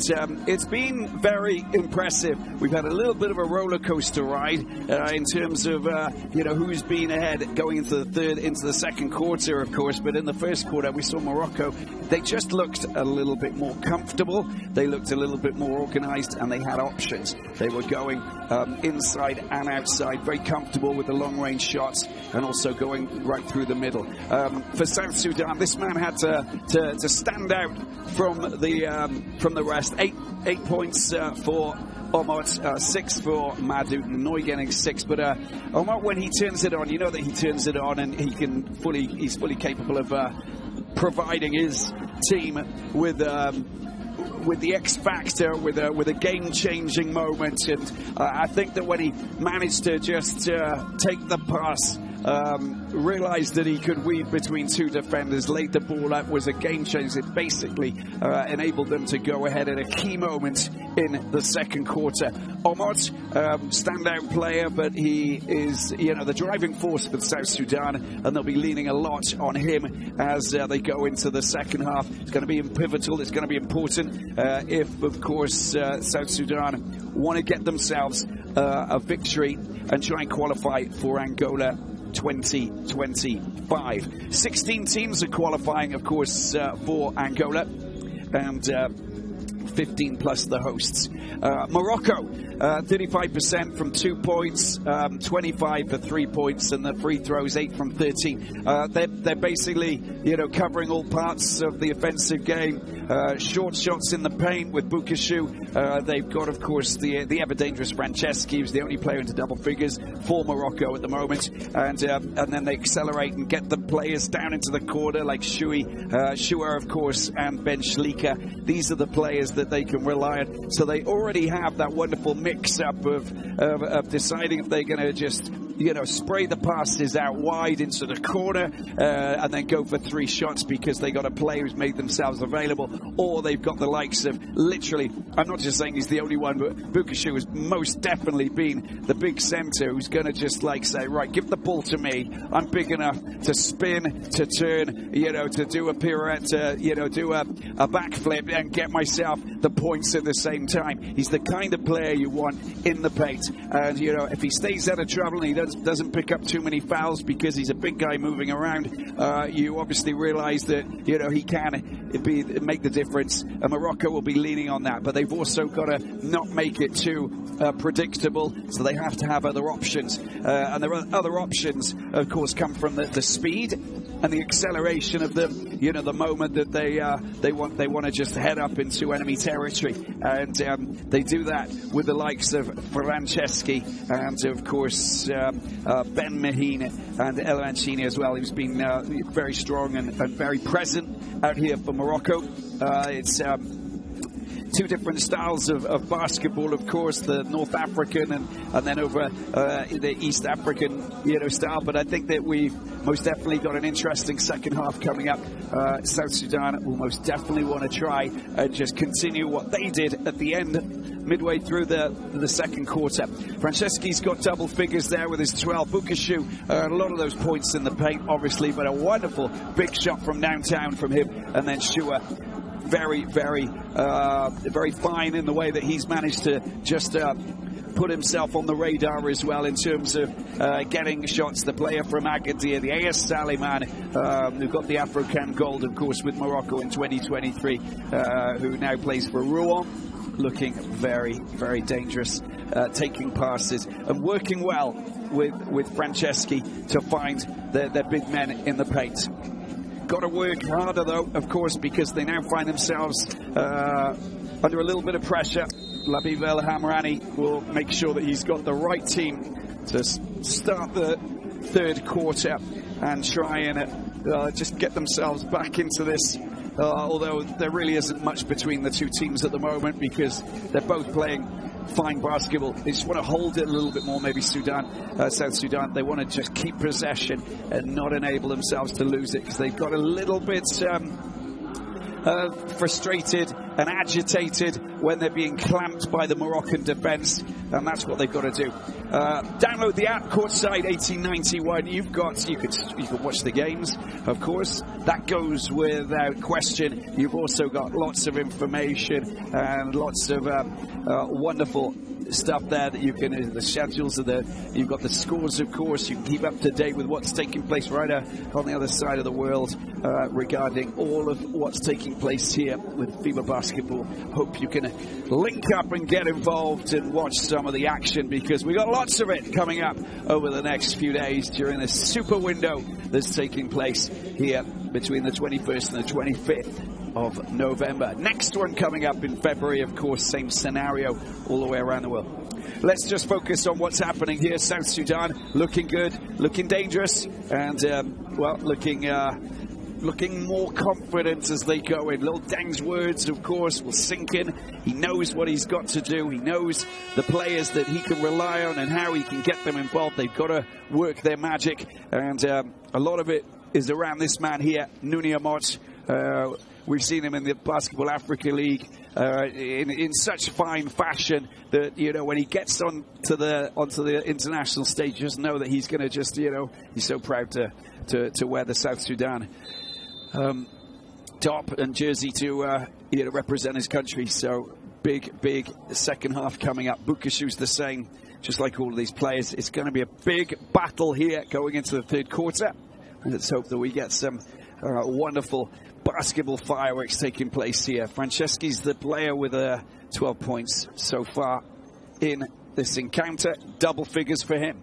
it's been very impressive. We've had a little bit of a roller coaster ride in terms of, who's been ahead going into the second quarter, of course. But in the first quarter, we saw Morocco. They just looked a little bit more comfortable. They looked a little bit more organized, and they had options. They were going inside and outside, very comfortable with the long-range shots, and also going right through the middle. For South Sudan, this man had to stand out from the rest. Eight points for Omot, 6 for Madut, Noy getting 6. But Omot, when he turns it on, you know that he turns it on, and he's fully capable of providing his team with the X factor, with a game-changing moment. And I think that when he managed to just take the pass realized that he could weave between two defenders, laid the ball up, was a game changer. It basically enabled them to go ahead at a key moment in the second quarter. Omot, standout player, but he is, the driving force for South Sudan, and they'll be leaning a lot on him as they go into the second half. It's going to be pivotal. It's going to be important if, of course, South Sudan want to get themselves a victory and try and qualify for Angola 2025. 16 teams are qualifying, of course, for Angola, and 15 plus the hosts. Morocco, 35% from 2 points, 25 for 3 points, and the free throws 8 from 13. They're basically, covering all parts of the offensive game. Short shots in the paint with Bukashu. They've got, of course, the ever dangerous Franceschi, who's the only player into double figures for Morocco at the moment, and then they accelerate and get the players down into the corner like Shua, of course, and Ben Schlieker. These are the players that they can rely on. So they already have that wonderful mix-up of deciding if they're going to just, spray the passes out wide into the corner and then go for 3 shots because they got a player who's made themselves available, or they've got the likes of, literally, I'm not just saying he's the only one, but Bukashu has most definitely been the big centre who's going to just say, right, give the ball to me. I'm big enough to spin, to turn, to do a pirouette, to, do a backflip and get myself the points at the same time. He's the kind of player you want in the paint. And, if he stays out of trouble and he doesn't pick up too many fouls because he's a big guy moving around, you obviously realize that, he can make the difference. And Morocco will be leaning on that. But they've also got to not make it too predictable. So they have to have other options. And there are other options, of course, come from the speed and the acceleration of them. The moment that they want to just head up into enemy territory, and they do that with the likes of Franceschi and, of course, Ben Mahine and El Ancini as well, who's been very strong and very present out here for Morocco. It's two different styles of basketball, of course, the North African and then over the East African style. But I think that we've most definitely got an interesting second half coming up. South Sudan will most definitely want to try and just continue what they did at the end, midway through the second quarter. Franceschi's got double figures there with his 12. Bukashu, a lot of those points in the paint, obviously, but a wonderful big shot from downtown from him. And then Shua, very, very, very fine in the way that he's managed to just put himself on the radar as well in terms of getting shots. The player from Agadir, the AS Saliman, who got the Afro-Can Gold, of course, with Morocco in 2023, who now plays for Rouen, looking very, very dangerous, taking passes and working well with Franceschi to find their big men in the paint. Got to work harder, though, of course, because they now find themselves under a little bit of pressure. Labib El Hamrani will make sure that he's got the right team to start the third quarter and try and just get themselves back into this. Although there really isn't much between the two teams at the moment because they're both playing fine basketball. They just want to hold it a little bit more, maybe South Sudan. They want to just keep possession and not enable themselves to lose it because they've got a little bit frustrated and agitated when they're being clamped by the Moroccan defence, and that's what they've got to do. Download the app, Courtside 1891. You can watch the games, of course. That goes without question. You've also got lots of information and lots of wonderful stuff there that you can, the schedules of you've got the scores, of course. You can keep up to date with what's taking place right on the other side of the world regarding all of what's taking place here with FIBA basketball. Hope you can link up and get involved and watch some of the action because we got lots of it coming up over the next few days during this super window that's taking place here between the 21st and the 25th of November. Next one coming up in February, of course, same scenario all the way around the world. Let's just focus on what's happening here. South Sudan looking good, looking dangerous, and well, looking looking more confident as they go in. Little Deng's words, of course, will sink in. He knows what he's got to do. He knows the players that he can rely on and how he can get them involved. They've got to work their magic, and a lot of it is around this man here, Nouni Amot. We've seen him in the Basketball Africa League in such fine fashion that, you know, when he gets onto the international stage, just know that he's going to just, you know, he's so proud to wear the South Sudan top and jersey to you know, represent his country. So big second half coming up. Bukashu's the same, just like all of these players. It's going to be a big battle here going into the third quarter. Let's hope that we get some wonderful basketball fireworks taking place here. Franceschi's the player with 12 points so far in this encounter. Double figures for him.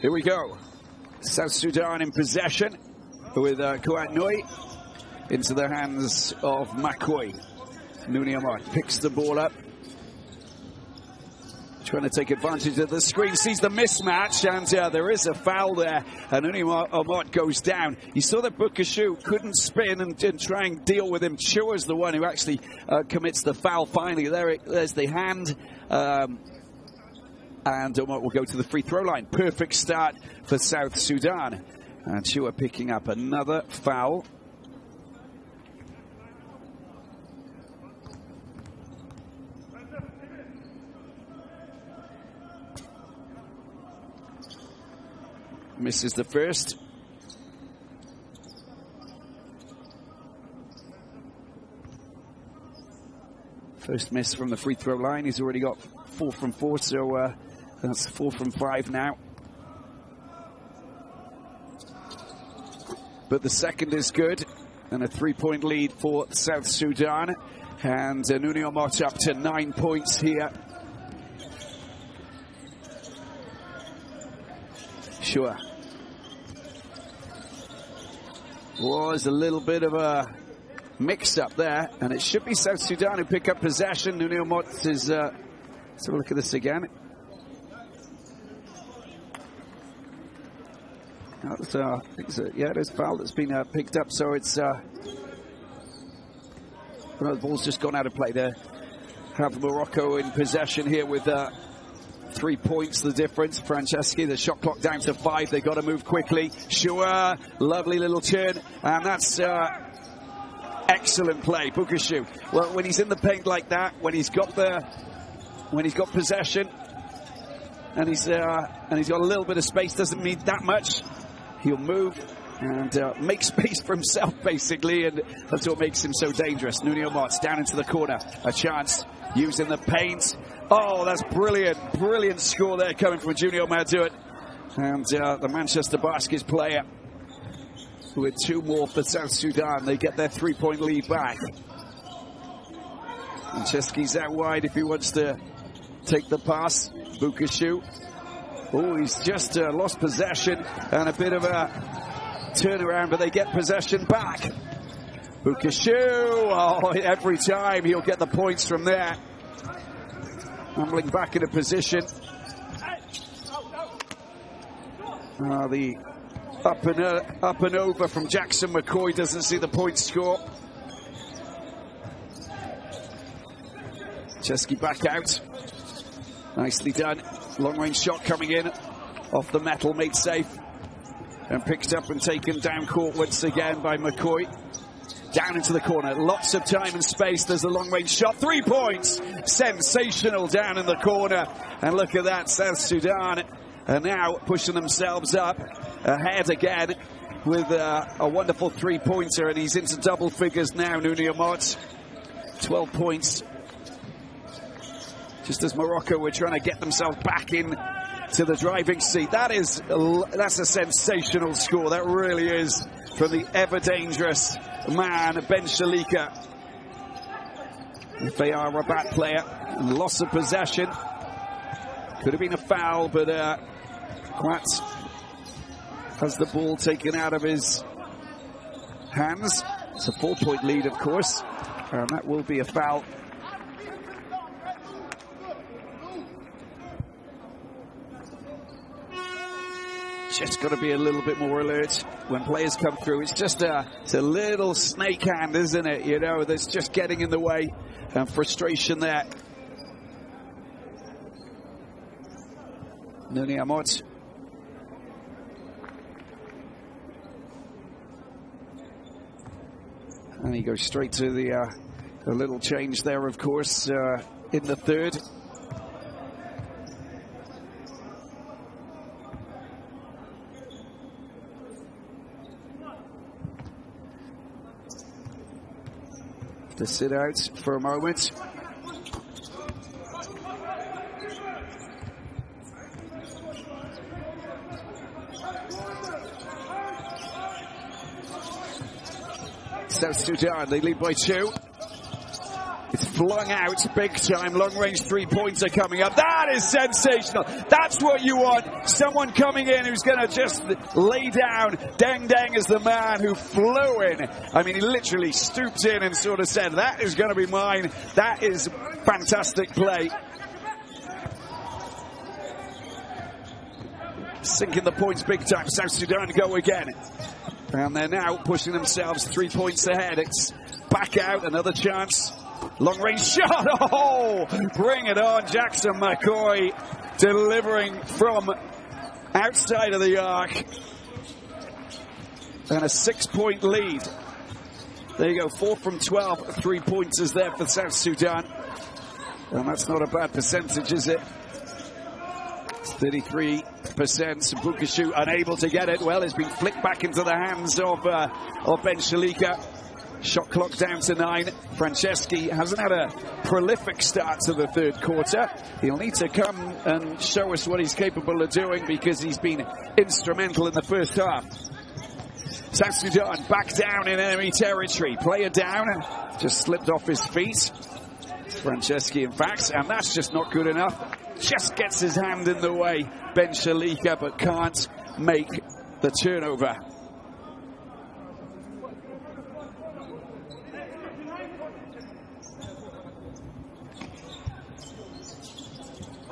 Here we go. South Sudan in possession with Kouat Nui into the hands of McCoy. Nouni Amot picks the ball up, trying to take advantage of the screen, sees the mismatch, and there is a foul there, and Nouni Amot goes down. You saw that Bukashu couldn't spin and try and deal with him. Chua's the one who actually commits the foul finally. There's the hand, and Amot will go to the free throw line. Perfect start for South Sudan. And Chua picking up another foul. Misses the first. First miss from the free throw line. He's already got 4 from 4, so that's 4 from 5 now. But the second is good, and a 3-point lead for South Sudan. And Nouni Amot up to 9 points here. Sure. Was a little bit of a mix-up there, and it should be South Sudan who pick up possession. Nouni Amot is, let's have a look at this again. Yeah, there's a foul that's been picked up, so it's, the ball's just gone out of play there. Have Morocco in possession here with 3 points the difference. Franceschi, the shot clock down to 5. They got to move quickly. Shua, lovely little turn, and that's excellent play. Bukashu. Well, when he's in the paint like that, when he's got possession, and he's got a little bit of space, doesn't mean that much. He'll move and make space for himself, basically, and that's what makes him so dangerous. Nouni Amot's down into the corner. A chance using the paint. Oh, that's brilliant. Brilliant score there coming from Junior Madut. And the Manchester Baskets player with 2 more for South Sudan. They get their 3-point lead back. And Chesky's out wide if he wants to take the pass. Bukashu. Oh, he's just lost possession and a bit of a turnaround, but they get possession back. Bukashu, oh, every time he'll get the points from there. Fumbling back into position. The up and over from Jackson McCoy doesn't see the point score. Chesky back out. Nicely done. Long-range shot coming in off the metal, made safe. And picked up and taken down court once again by McCoy. Down into the corner. Lots of time and space. There's a long-range shot. 3 points. Sensational down in the corner. And look at that. South Sudan are now pushing themselves up ahead again with a wonderful 3-pointer. And he's into double figures now, Nouni Amot. 12 points. Just as Morocco were trying to get themselves back in to the driving seat. That's a sensational score. That really is, from the ever-dangerous man, Ben Shalika. FAR Rabat player. Loss of possession. Could have been a foul, but Quat has the ball taken out of his hands. It's a 4-point lead, of course. And that will be a foul just got to be a little bit more alert when players come through. It's just it's a little snake hand, isn't it? You know, that's just getting in the way, and frustration there. Nuni Amot. And he goes straight to the little change there, of course, in the third. To sit out for a moment. South Sudan, they lead by 2. It's flung out big time. Long range 3-pointer coming up. That is sensational. That's what you want. Someone coming in who's going to just lay down. Deng Deng is the man who flew in. I mean, he literally stooped in and sort of said, that is going to be mine. That is fantastic play. Sinking the points big time. South Sudan go again. And they're now pushing themselves 3 points ahead. It's back out, another chance. Long range shot. Oh, bring it on. Jackson McCoy delivering from outside of the arc. And a 6-point lead. There you go, 4 from 12. 3-pointers there for South Sudan. And that's not a bad percentage, is it? 33%. Bukashu unable to get it. Well, it's been flicked back into the hands of Ben Shalika. Shot clock down to 9. Franceschi hasn't had a prolific start to the third quarter. He'll need to come and show us what he's capable of doing because he's been instrumental in the first half. South Sudan back down in enemy territory. Player down, just slipped off his feet. Franceschi, in fact, and that's just not good enough. Just gets his hand in the way, Ben Shalika, but can't make the turnover.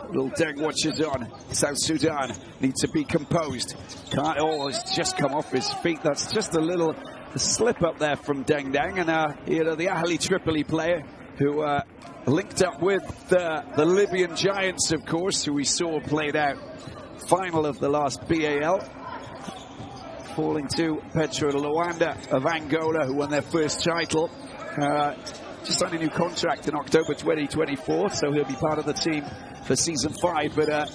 Little Deng watches on. South Sudan needs to be composed. Can't. Oh, it's just come off his feet. That's just a little slip up there from Deng Deng, and you know, the Ahli Tripoli player who linked up with the Libyan Giants, of course, who we saw played out final of the last BAL, falling to Petro Luanda of Angola, who won their first title. Just signed a new contract in October 2024, so he'll be part of the team for season 5, but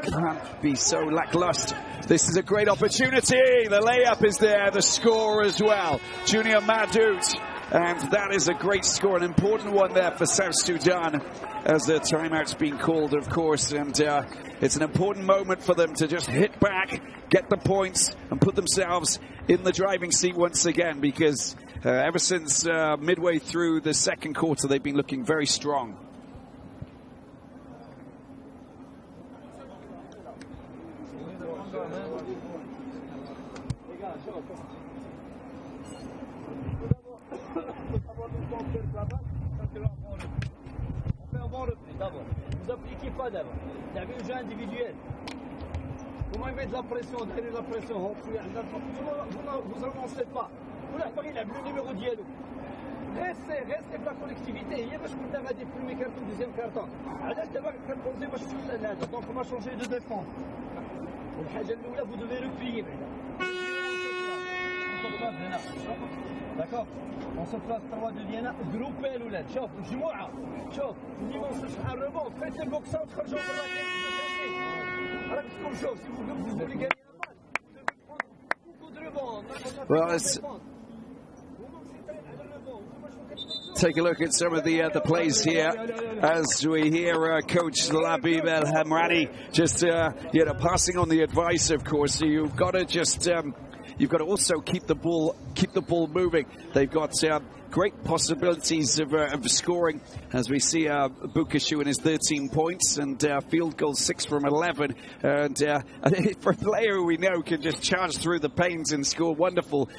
can't be so lackluster. This is a great opportunity. The layup is there, the score as well. Junior Madut, and that is a great score, an important one there for South Sudan, as the timeout's been called, of course, and it's an important moment for them to just hit back, get the points, and put themselves in the driving seat once again, because ever since midway through the second quarter, they've been looking very strong. Vous appliquez pas d'abord. Vous avez un jeu individuel. Comment il met de la pression, donner de la pression. Vous avancez pas. Vous l'avez le numéro dialogue. Restez pour la collectivité. Il y a باش كنا غادي في premier carton, deuxième carton. علاش دابا كنبوزي باش نوصل لهذا. Donc on va changer de défense. والحاجة الأولى vous devez replier بعدا. D'accord. On se place 3 de Diana, groupez الولاد. شوف مجموعة. شوف اللي ما وصلش شحال ريبون فايت البوكسة وتخرجوا برا كاين. راكم شوف si vous voulez gagner la balle, vous devez prendre beaucoup de rebonds. Well, let's take a look at some of the plays here as we hear Coach Labib El Hamrani just you know, passing on the advice, of course. So you've got to just you've got to also keep the ball moving. They've got great possibilities of scoring, as we see Bukashu in his 13 points and field goal 6 from 11. And for a player who we know can just charge through the paint and score wonderful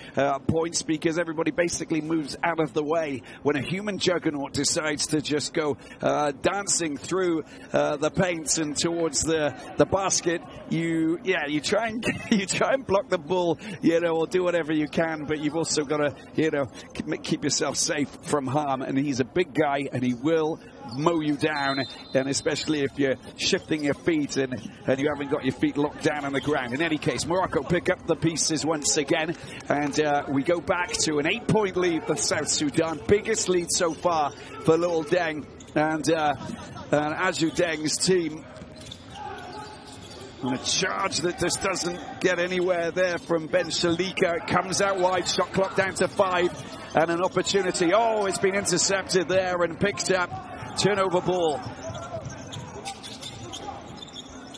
points, because everybody basically moves out of the way. When a human juggernaut decides to just go dancing through the paint and towards the basket, you try and block the ball, or do whatever you can, but you've also got to, keep yourself safe from harm. And he's a big guy, and he will mow you down, and especially if you're shifting your feet and you haven't got your feet locked down on the ground. In any case, Morocco pick up the pieces once again, and we go back to an 8-point lead for South Sudan. Biggest lead so far for Lul Deng and Azu Deng's team. And a charge that just doesn't get anywhere there from Ben Shalika. Comes out wide, shot clock down to 5, and an opportunity. Oh, it's been intercepted there and picked up. Turnover ball.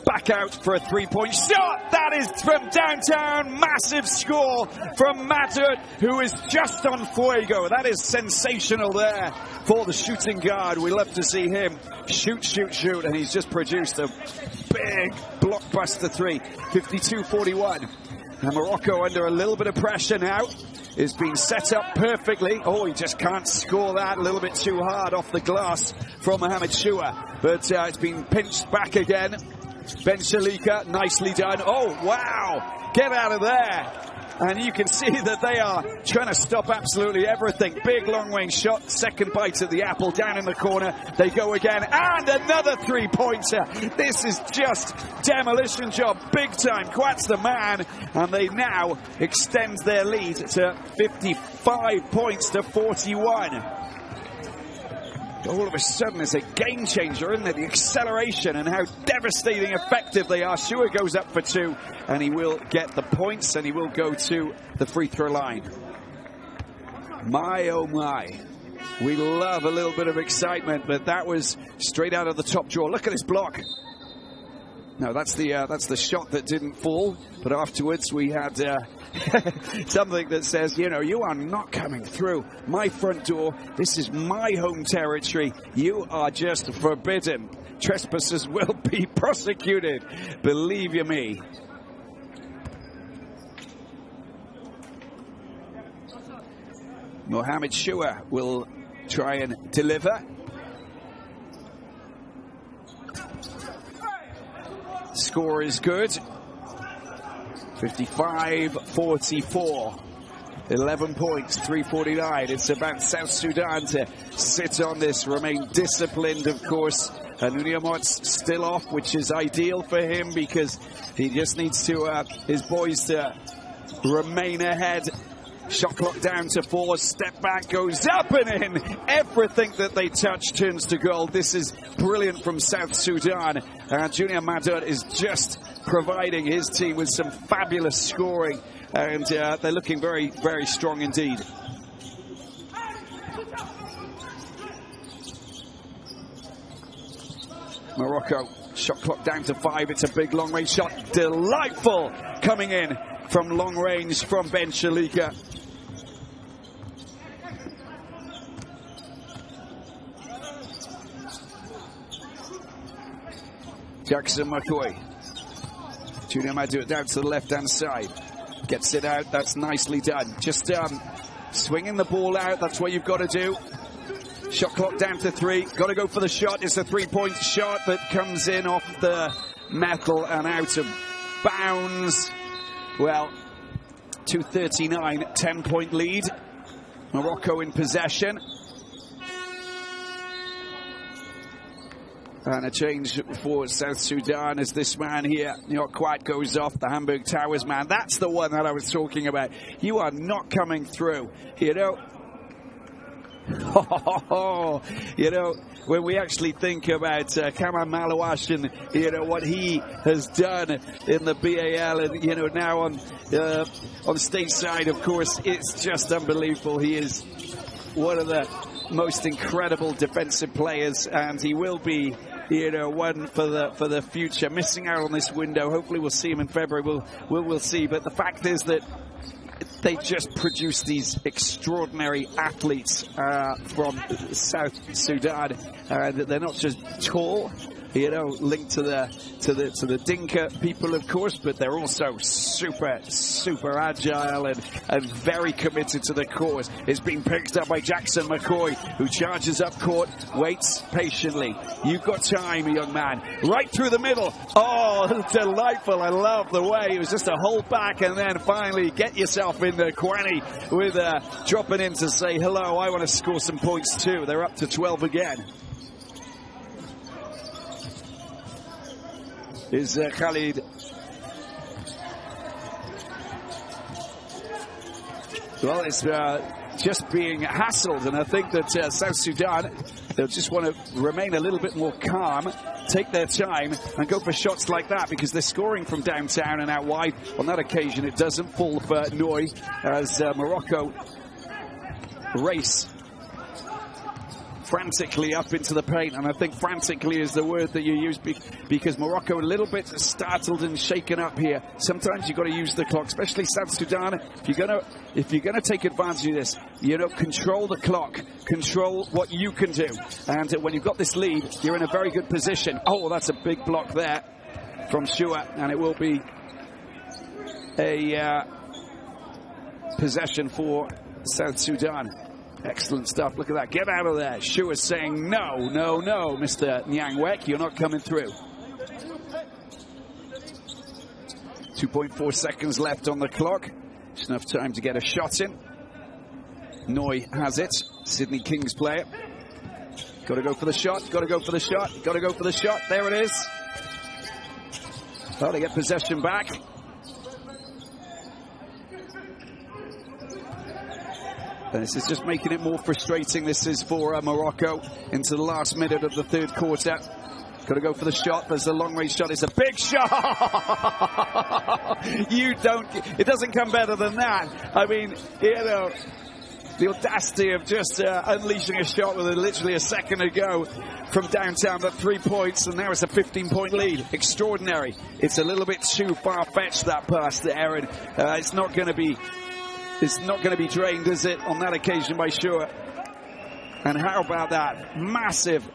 Back out for a 3-point shot. That is from downtown. Massive score from Madud, who is just on fuego. That is sensational there for the shooting guard. We love to see him shoot. And he's just produced a big blockbuster 3. 52-41. And Morocco under a little bit of pressure now. Is being set up perfectly. Oh, he just can't score that. A little bit too hard off the glass from Mohamed Shua. But it's been pinched back again. Ben Shalika, nicely done. Oh, wow. Get out of there. And you can see that they are trying to stop absolutely everything. Big long-range shot. Second bite at the apple down in the corner. They go again. And another 3-pointer. This is just demolition job. Big time. Quat's the man. And they now extend their lead to 55 points to 41. All of a sudden, it's a game changer, isn't it? The acceleration and how devastating effective they are. Shua goes up for 2, and he will get the points, and he will go to the free throw line. My, oh my. We love a little bit of excitement, but that was straight out of the top drawer. Look at this block. No, that's the shot that didn't fall, but afterwards we had something that says, you are not coming through my front door. This is my home territory. You are just forbidden. Trespassers will be prosecuted. Believe you me. Mohamed Shua will try and deliver. Score is good. 55-44. 11 points, 3:49. It's about South Sudan to sit on this, remain disciplined, of course. And Uniamot's still off, which is ideal for him because he just needs to his boys to remain ahead. Shot clock down to 4. Step back goes up and in. Everything that they touch turns to gold. This is brilliant from South Sudan. Junior Madud is just providing his team with some fabulous scoring. And they're looking very, very strong indeed. Morocco, shot clock down to 5. It's a big long range shot. Delightful coming in from long range from Ben Shalika. Jackson McCoy. Junior Madud down to the left-hand side. Gets it out. That's nicely done. Just swinging the ball out. That's what you've got to do. Shot clock down to 3. Got to go for the shot. It's a 3-point shot that comes in off the metal and out of bounds. Well, 2:39, 10-point lead. Morocco in possession. And a change for South Sudan as this man here, not quite goes off, the Hamburg Towers man. That's the one that I was talking about. You are not coming through, when we actually think about Kaman Malawash and, what he has done in the BAL and, now on stateside, of course, it's just unbelievable. He is one of the most incredible defensive players, and he will be, one for the future. Missing out on this window. Hopefully we'll see him in February. We'll see. But the fact is that they just produce these extraordinary athletes from South Sudan. They're not just tall, you know, linked to the Dinka people, of course, but they're also super agile and very committed to the cause. It's being picked up by Jackson McCoy, who charges up court, waits patiently. You've got time, young man. Right through the middle. Oh, delightful. I love the way it was just a hold back and then finally get yourself in there. Kwani with dropping in to say hello. I want to score some points too. They're up to 12 again. Is Khalid. Well, it's just being hassled, and I think that South Sudan, they'll just want to remain a little bit more calm, take their time, and go for shots like that, because they're scoring from downtown and out wide. On that occasion, it doesn't fall for Noy, as Morocco race frantically up into the paint, and I think frantically is the word that you use, because Morocco a little bit startled and shaken up here. Sometimes you've got to use the clock, especially South Sudan. If you're gonna take advantage of this, you know, control the clock, control what you can do, and when you've got this lead, you're in a very good position. Oh, that's a big block there from Shua, and it will be a possession for South Sudan. Excellent stuff. Look at that. Get out of there. Shua is saying, no, no, no, Mr. Nyangwek, you're not coming through. 2.4 seconds left on the clock. Just enough time to get a shot in. Noy has it. Sydney Kings player. Got to go for the shot. Got to go for the shot. Got to go for the shot. There it is. Well, they get possession back. And this is just making it more frustrating. This is for Morocco into the last minute of the third quarter. Got to go for the shot. There's a long-range shot. It's a big shot. It doesn't come better than that. I mean, you know, the audacity of just unleashing a shot with literally a second ago from downtown, but 3 points, and now it's a 15-point lead. Extraordinary. It's a little bit too far-fetched, that pass to Aaron. It's not going to be drained, is it, on that occasion by Shua? And how about that? Massive.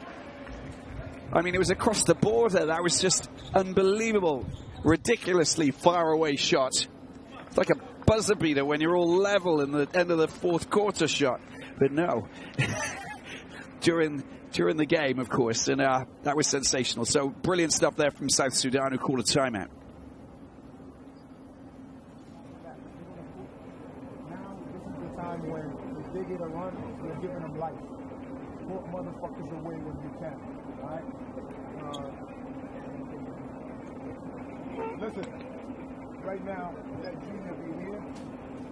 I mean, it was across the border. That was just unbelievable. Ridiculously far away shot. It's like a buzzer beater when you're all level in the end of the fourth quarter shot. But no. during the game, of course. And that was sensational. So brilliant stuff there from South Sudan, who called a timeout. When they get a run, you're giving them life. Put motherfuckers away when you can, alright? Listen, right now, that Junior be here,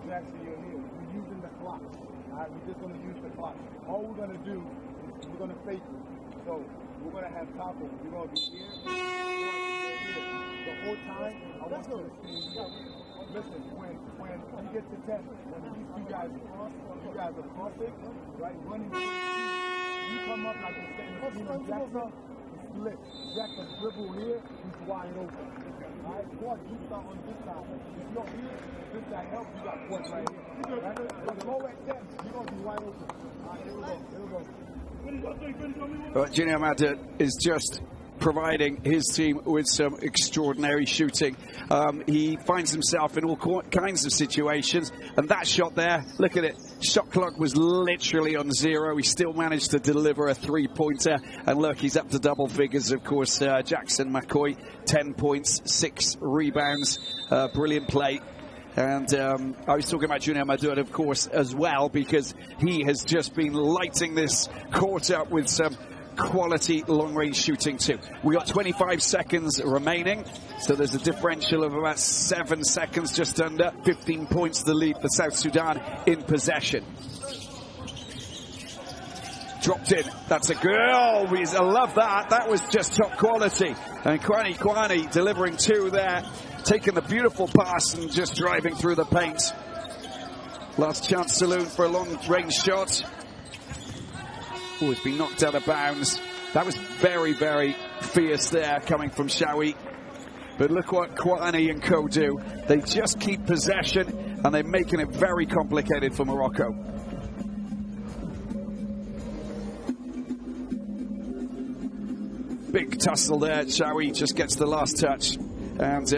Jackson, you're here. We're using the clock, alright? We're just going to use the clock. All we're going to do is we're going to fake it. So, we're going to have Taco. We're going to be here. The whole time, I want you to stay here. Listen, when you get to 10, when these two guys are crossing, right, running, you come up like you're saying, Jackson, split. Jackson dribble here, he's wide open. All right, Quad, you start on this side. If you're here, this side helps, you got Quad right here. Right? But go at 10, you're going to be wide open. All right, here we go. Well, Junior Ahmad is just providing his team with some extraordinary shooting. He finds himself in all kinds of situations, and that shot there, look at it, shot clock was literally on zero. He still managed to deliver a three-pointer, and look, he's up to double figures, of course. Jackson McCoy, 10 points, 6 rebounds, brilliant play. And I was talking about Junior Ahmad, of course, as well, because he has just been lighting this court up with some quality long-range shooting too. We got 25 seconds remaining, so there's a differential of about 7 seconds, just under 15 points the lead for South Sudan in possession. Dropped in, that's a girl. I love that. That was just top quality. And Kwani delivering 2 there, taking the beautiful pass and just driving through the paint. Last chance saloon for a long-range shot. Oh, it's been knocked out of bounds. That was very, very fierce there coming from Shawi. But look what Kwani and co do. They just keep possession and they're making it very complicated for Morocco. Big tussle there. Chawi just gets the last touch. And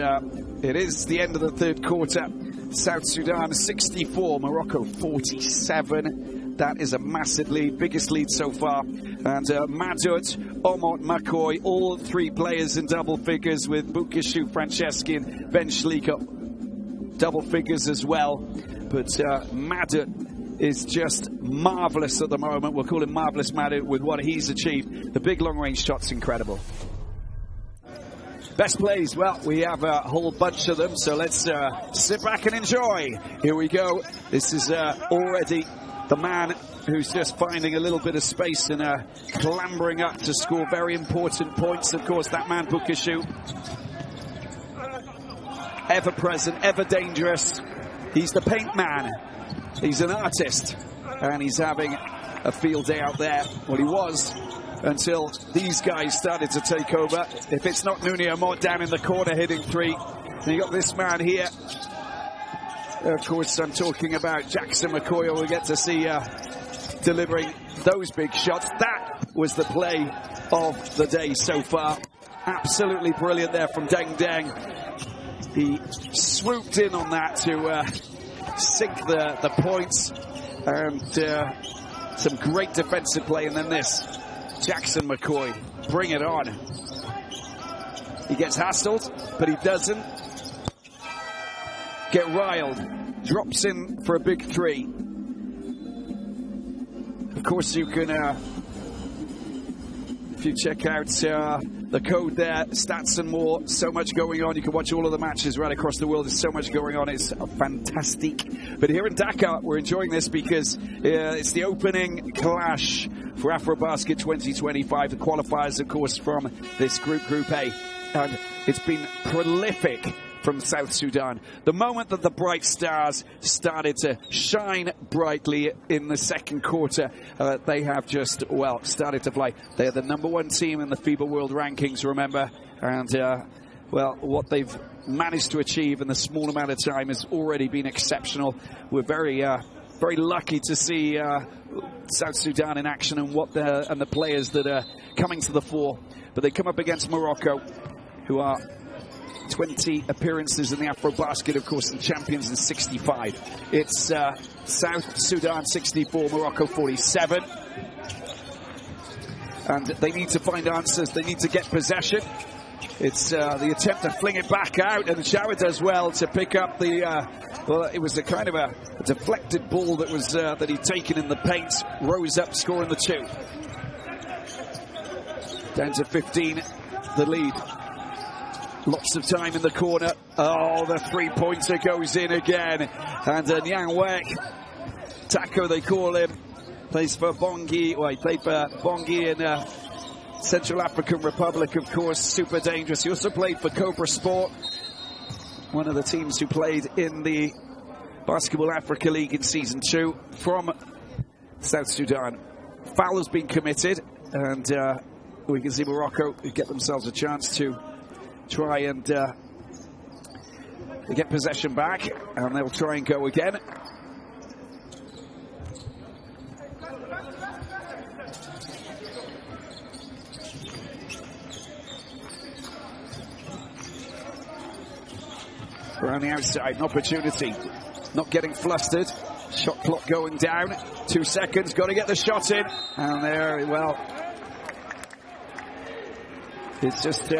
it is the end of the third quarter. South Sudan 64, Morocco 47. That is a massive lead, biggest lead so far. And Madut, Omot, McCoy, all three players in double figures, with Bukishu, Franceschi, and Ben Schlieke double figures as well. But Madut is just marvellous at the moment. We'll call him Marvellous Madut with what he's achieved. The big long-range shot's incredible. Best plays, well, we have a whole bunch of them, so let's sit back and enjoy. Here we go. This is already the man who's just finding a little bit of space and clambering up to score very important points. Of course, that man, Bukishu, ever present, ever dangerous. He's the paint man. He's an artist, and he's having a field day out there. Well, he was, until these guys started to take over. If it's not Nuni Amot down in the corner hitting three, then you got this man here. Of course, I'm talking about Jackson McCoy. We'll get to see delivering those big shots. That was the play of the day so far. Absolutely brilliant there from Deng Deng. He swooped in on that to sink the points, and some great defensive play. And then this, Jackson McCoy, bring it on. He gets hassled, but he doesn't get riled. Drops in for a big three. Of course, you can, if you check out the code there, stats and more, so much going on. You can watch all of the matches right across the world. There's so much going on. It's fantastic. But here in Dakar, we're enjoying this because it's the opening clash for AfroBasket 2025. The qualifiers, of course, from this Group A. And it's been prolific from South Sudan. The moment that the bright stars started to shine brightly in the second quarter, they have just, well, started to fly. They're the #1 team in the FIBA World Rankings, remember, and well, what they've managed to achieve in the small amount of time has already been exceptional. We're very lucky to see South Sudan in action, and the players that are coming to the fore. But they come up against Morocco, who are 20 appearances in the AfroBasket, of course, and champions in 65. It's South Sudan 64, Morocco 47. And they need to find answers. They need to get possession. It's the attempt to fling it back out, and Shower does well to pick up the, well, it was a kind of a deflected ball that was that he'd taken in the paint. Rose up, scoring the two. Down to 15, the lead. Lots of time in the corner. Oh, the three-pointer goes in again. And Nyang Wek, Taco they call him, plays for Bongi. Well, he played for Bongi in Central African Republic, of course. Super dangerous. He also played for Cobra Sport, one of the teams who played in the Basketball Africa League in Season 2 from South Sudan. Foul has been committed, and we can see Morocco get themselves a chance to try and get possession back, and they'll try and go again. Around the outside, an opportunity, not getting flustered. Shot clock going down, 2 seconds, got to get the shot in, and there, well, it's just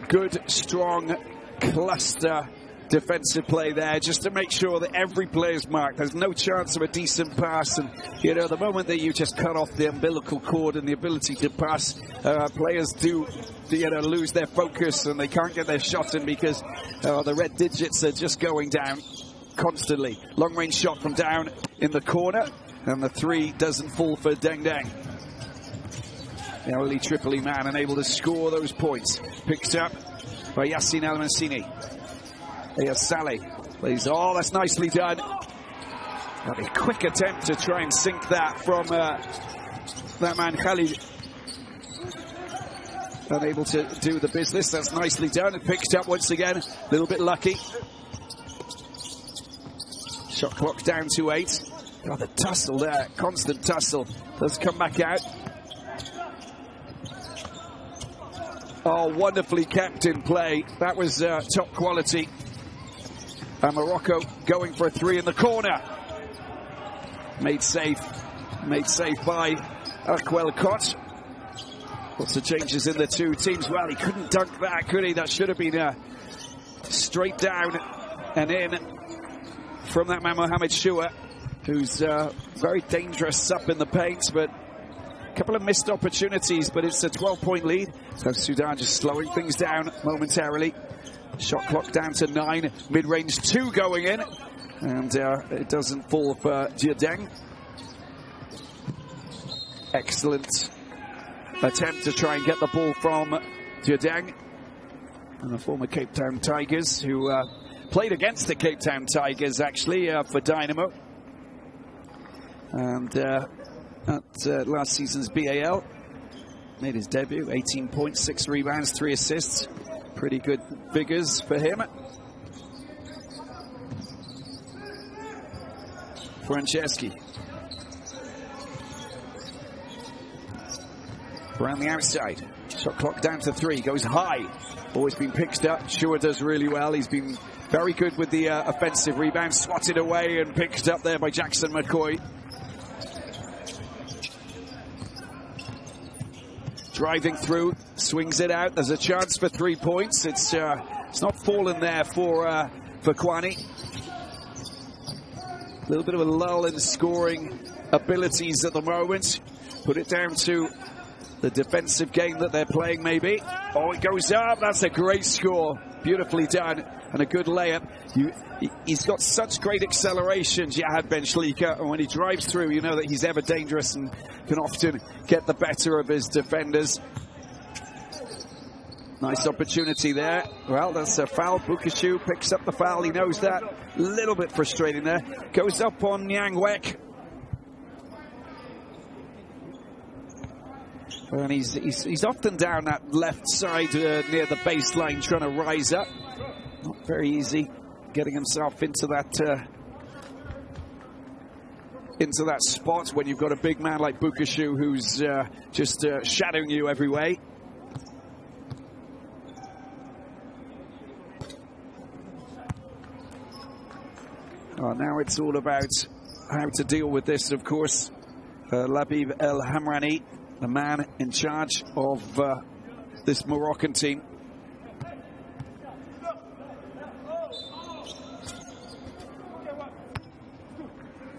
good, strong cluster defensive play there, just to make sure that every player's marked. There's no chance of a decent pass, and you know, the moment that you just cut off the umbilical cord and the ability to pass, players do, you know, lose their focus, and they can't get their shot in because the red digits are just going down constantly. Long range shot from down in the corner, and the three doesn't fall for Deng Deng. The only Tripoli man unable to score those points. Picked up by Yassine El Massini. Here's Saleh. Plays, oh, that's nicely done. A quick attempt to try and sink that from that man Khalid. Unable to do the business. That's nicely done. And picked up once again. A little bit lucky. Shot clock down to 8. Oh, the tussle there, constant tussle. Does come back out. Oh, wonderfully kept in play. That was top quality. And Morocco going for a 3 in the corner. Made safe by Qualifiers. Lots of changes in the two teams. Well, he couldn't dunk that, could he? That should have been straight down and in from that man, Mohamed Shua, who's very dangerous up in the paint, but a couple of missed opportunities, but it's a 12-point lead. So Sudan just slowing things down momentarily. Shot clock down to 9, mid-range 2 going in, and it doesn't fall for Diadeng. Excellent attempt to try and get the ball from Diadeng, and the former Cape Town Tigers, who played against the Cape Town Tigers actually for Dynamo, and at last season's BAL made his debut. 18 points, 6 rebounds, 3 assists. Pretty good figures for him. Franceschi around the outside. Shot clock down to 3, goes high. Always been picked up. Shua does really well. He's been very good with the offensive rebound. Swatted away and picked up there by Jackson McCoy. Driving through, swings it out. There's a chance for 3 points. It's not fallen there for Kwani. A little bit of a lull in scoring abilities at the moment. Put it down to the defensive game that they're playing, maybe. Oh, it goes up. That's a great score. Beautifully done. And a good layup. He's got such great acceleration, Jihad Ben Shlika, and when he drives through, you know that he's ever dangerous and can often get the better of his defenders. Nice opportunity there. Well, that's a foul. Bukashu picks up the foul. He knows that. A little bit frustrating there. Goes up on Yang Wek. And he's often down that left side near the baseline trying to rise up. Not very easy getting himself into that spot when you've got a big man like Bukashu who's just shadowing you every way. Oh, now it's all about how to deal with this, of course. Labib El Hamrani, the man in charge of this Moroccan team.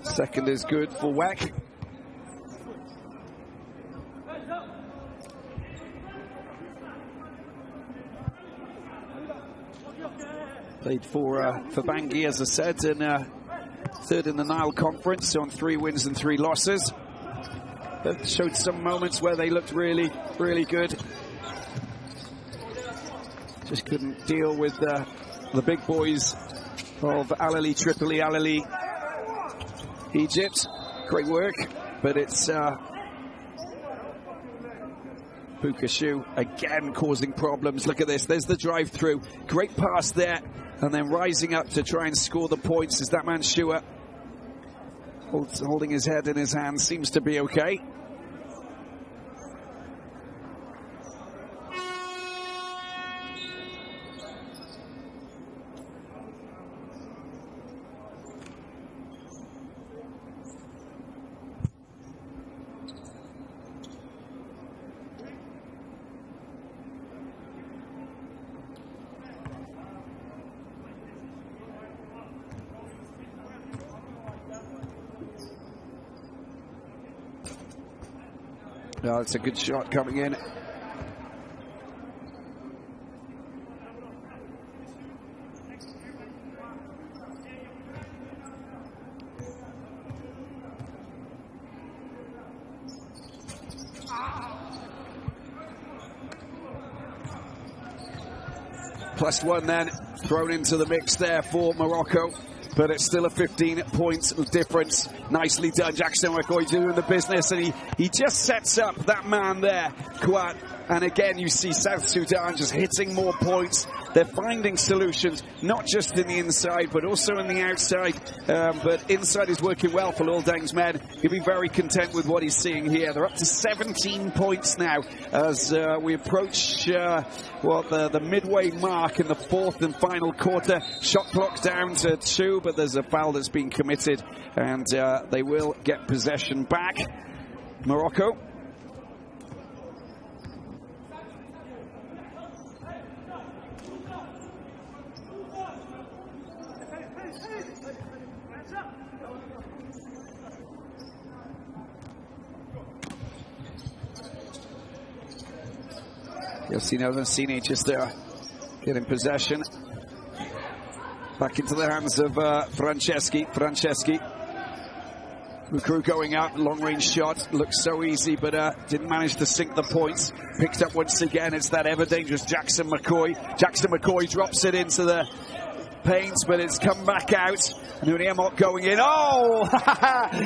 Second is good for Wek. Played for Bangui, as I said, and third in the Nile Conference on 3 wins and 3 losses. But showed some moments where they looked really, really good. Just couldn't deal with the big boys of Al-Ahli, Tripoli, Al-Ahli, Egypt. Great work, but it's Bukashu again causing problems. Look at this. There's the drive through. Great pass there, and then rising up to try and score the points is that man Shua. Holding his head in his hands, seems to be okay. No, it's a good shot coming in. +1 then thrown into the mix there for Morocco. But it's still a 15-point difference. Nicely done. Jackson McCoy doing the business, and he just sets up that man there, Kwat. And again, you see South Sudan just hitting more points. they're finding solutions, not just in the inside, but also in the outside. But inside is working well for Lil Deng's men. He'll be very content with what he's seeing here. They're up to 17 points now as we approach the midway mark in the fourth and final quarter. Shot clock down to 2, but there's a foul that's been committed, and they will get possession back. Morocco. Yassine just getting possession. Back into the hands of Franceschi. Mukru going up, long-range shot. Looks so easy, but didn't manage to sink the points. Picked up once again. It's that ever-dangerous Jackson McCoy. Jackson McCoy drops it into the paint, but it's come back out. Nouni Amot going in. Oh!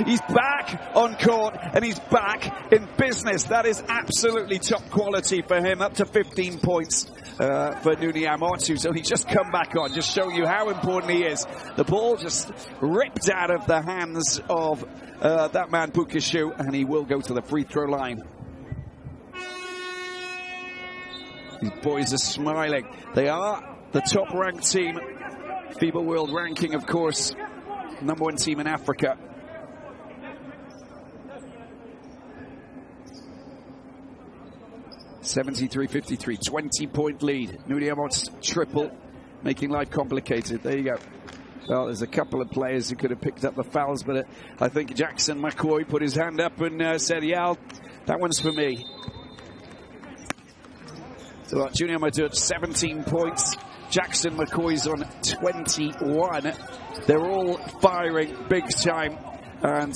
He's back on court, and he's back in business. That is absolutely top quality for him. Up to 15 points for Nouni Amot, who's only just come back on. Just showing you how important he is. The ball just ripped out of the hands of that man Bukashu, and he will go to the free throw line. These boys are smiling. They are the top ranked team. FIBA World Ranking, of course, #1 team in Africa. (73-53), 20-point lead. Nouni Amot's triple, making life complicated. There you go. Well, there's a couple of players who could have picked up the fouls, but I think Jackson McCoy put his hand up and said, yeah, that one's for me. So Junior Madud, 17 points. Jackson McCoy's on 21. They're all firing big time, and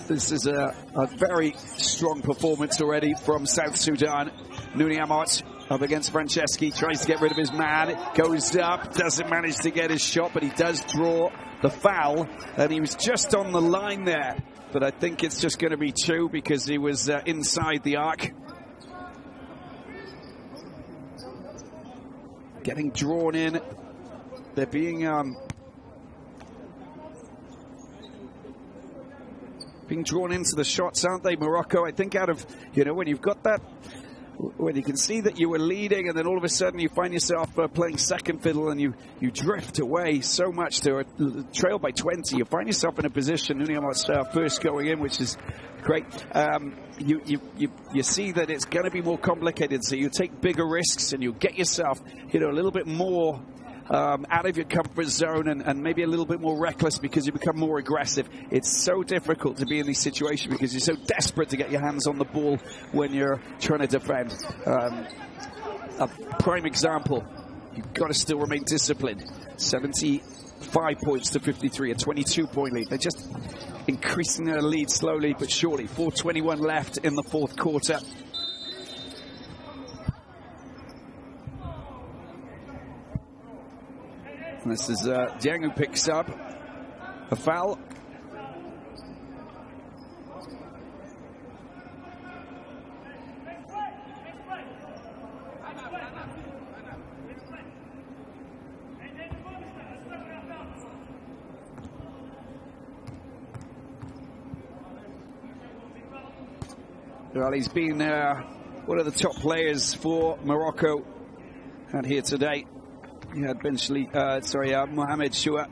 this is a very strong performance already from South Sudan. Nouni Amot up against Franceschi, tries to get rid of his man, goes up, doesn't manage to get his shot, but he does draw the foul, and he was just on the line there, but I think it's just going to be 2 because he was inside the arc. Getting drawn in. They're being drawn into the shots, aren't they, Morocco? I think out of, when you've got that, when you can see that you were leading and then all of a sudden you find yourself playing second fiddle and you drift away so much to a trail by 20, you find yourself in a position, Nouni Amot's first going in, which is great. You see that it's going to be more complicated, so you take bigger risks and you get yourself, a little bit more out of your comfort zone and maybe a little bit more reckless because you become more aggressive. It's so difficult to be in these situations because you're so desperate to get your hands on the ball when you're trying to defend. A prime example, you've got to still remain disciplined. 75 points to 53, a 22-point lead. They're just increasing their lead slowly but surely. 4:21 left in the fourth quarter. And this is Dieng who picks up a foul. Well, he's been one of the top players for Morocco out here today. He had Mohamed Choua,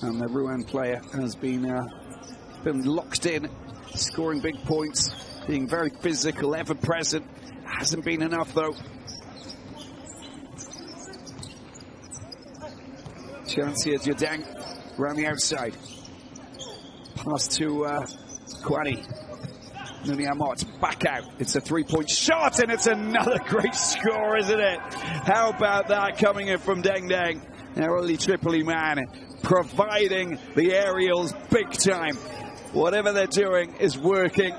and the Rouen player has been locked in, scoring big points, being very physical, ever present. Hasn't been enough though. Chance here, Dieng around the outside. Pass to Kwani. Nouni Amot back out. It's a 3-point shot, and it's another great score, isn't it? How about that coming in from Deng? Our only Tripoli man, providing the aerials big time. Whatever they're doing is working.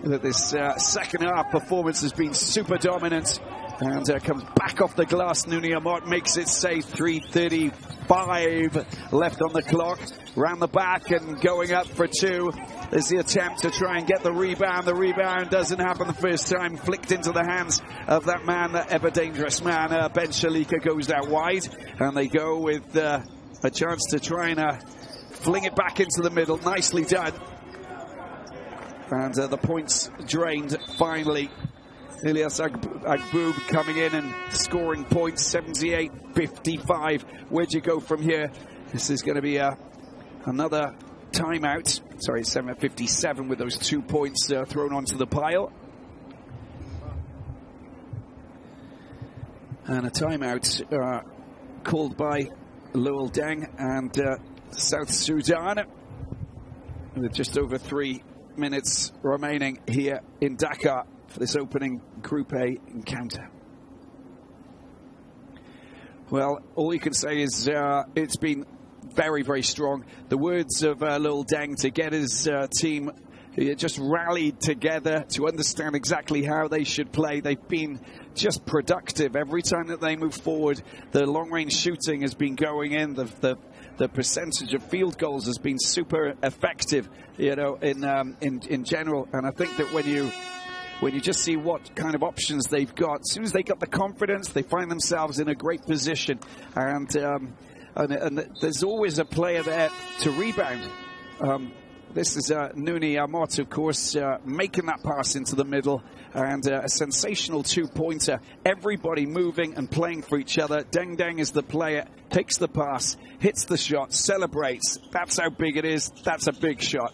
This second half performance has been super dominant, And comes back off the glass. Nouni Amot makes it safe. 3:35 left on the clock. Round the back and going up for two. There's the attempt to try and get the rebound. The rebound doesn't happen the first time. Flicked into the hands of that man, that ever dangerous man. Ben Shalika goes out wide. And they go with a chance to try and fling it back into the middle. Nicely done. And the points drained finally. Ilyas Agboob coming in and scoring points, 78-55. Where'd you go from here? This is going to be another timeout. Sorry, 7:57 with those 2 points thrown onto the pile. And a timeout called by Lowell Deng and South Sudan with just over 3 minutes remaining here in Dakar for this opening Group A encounter. Well, all you can say is it's been very, very strong. The words of Lil Deng to get his team just rallied together to understand exactly how they should play. They've been just productive every time that they move forward. The long-range shooting has been going in. The percentage of field goals has been super effective, you know, in general. And I think that when you just see what kind of options they've got, as soon as they got the confidence, they find themselves in a great position. And there's always a player there to rebound. This is Nouni Amot, of course, making that pass into the middle. And a sensational two-pointer. Everybody moving and playing for each other. Deng Deng is the player, takes the pass, hits the shot, celebrates. That's how big it is. That's a big shot.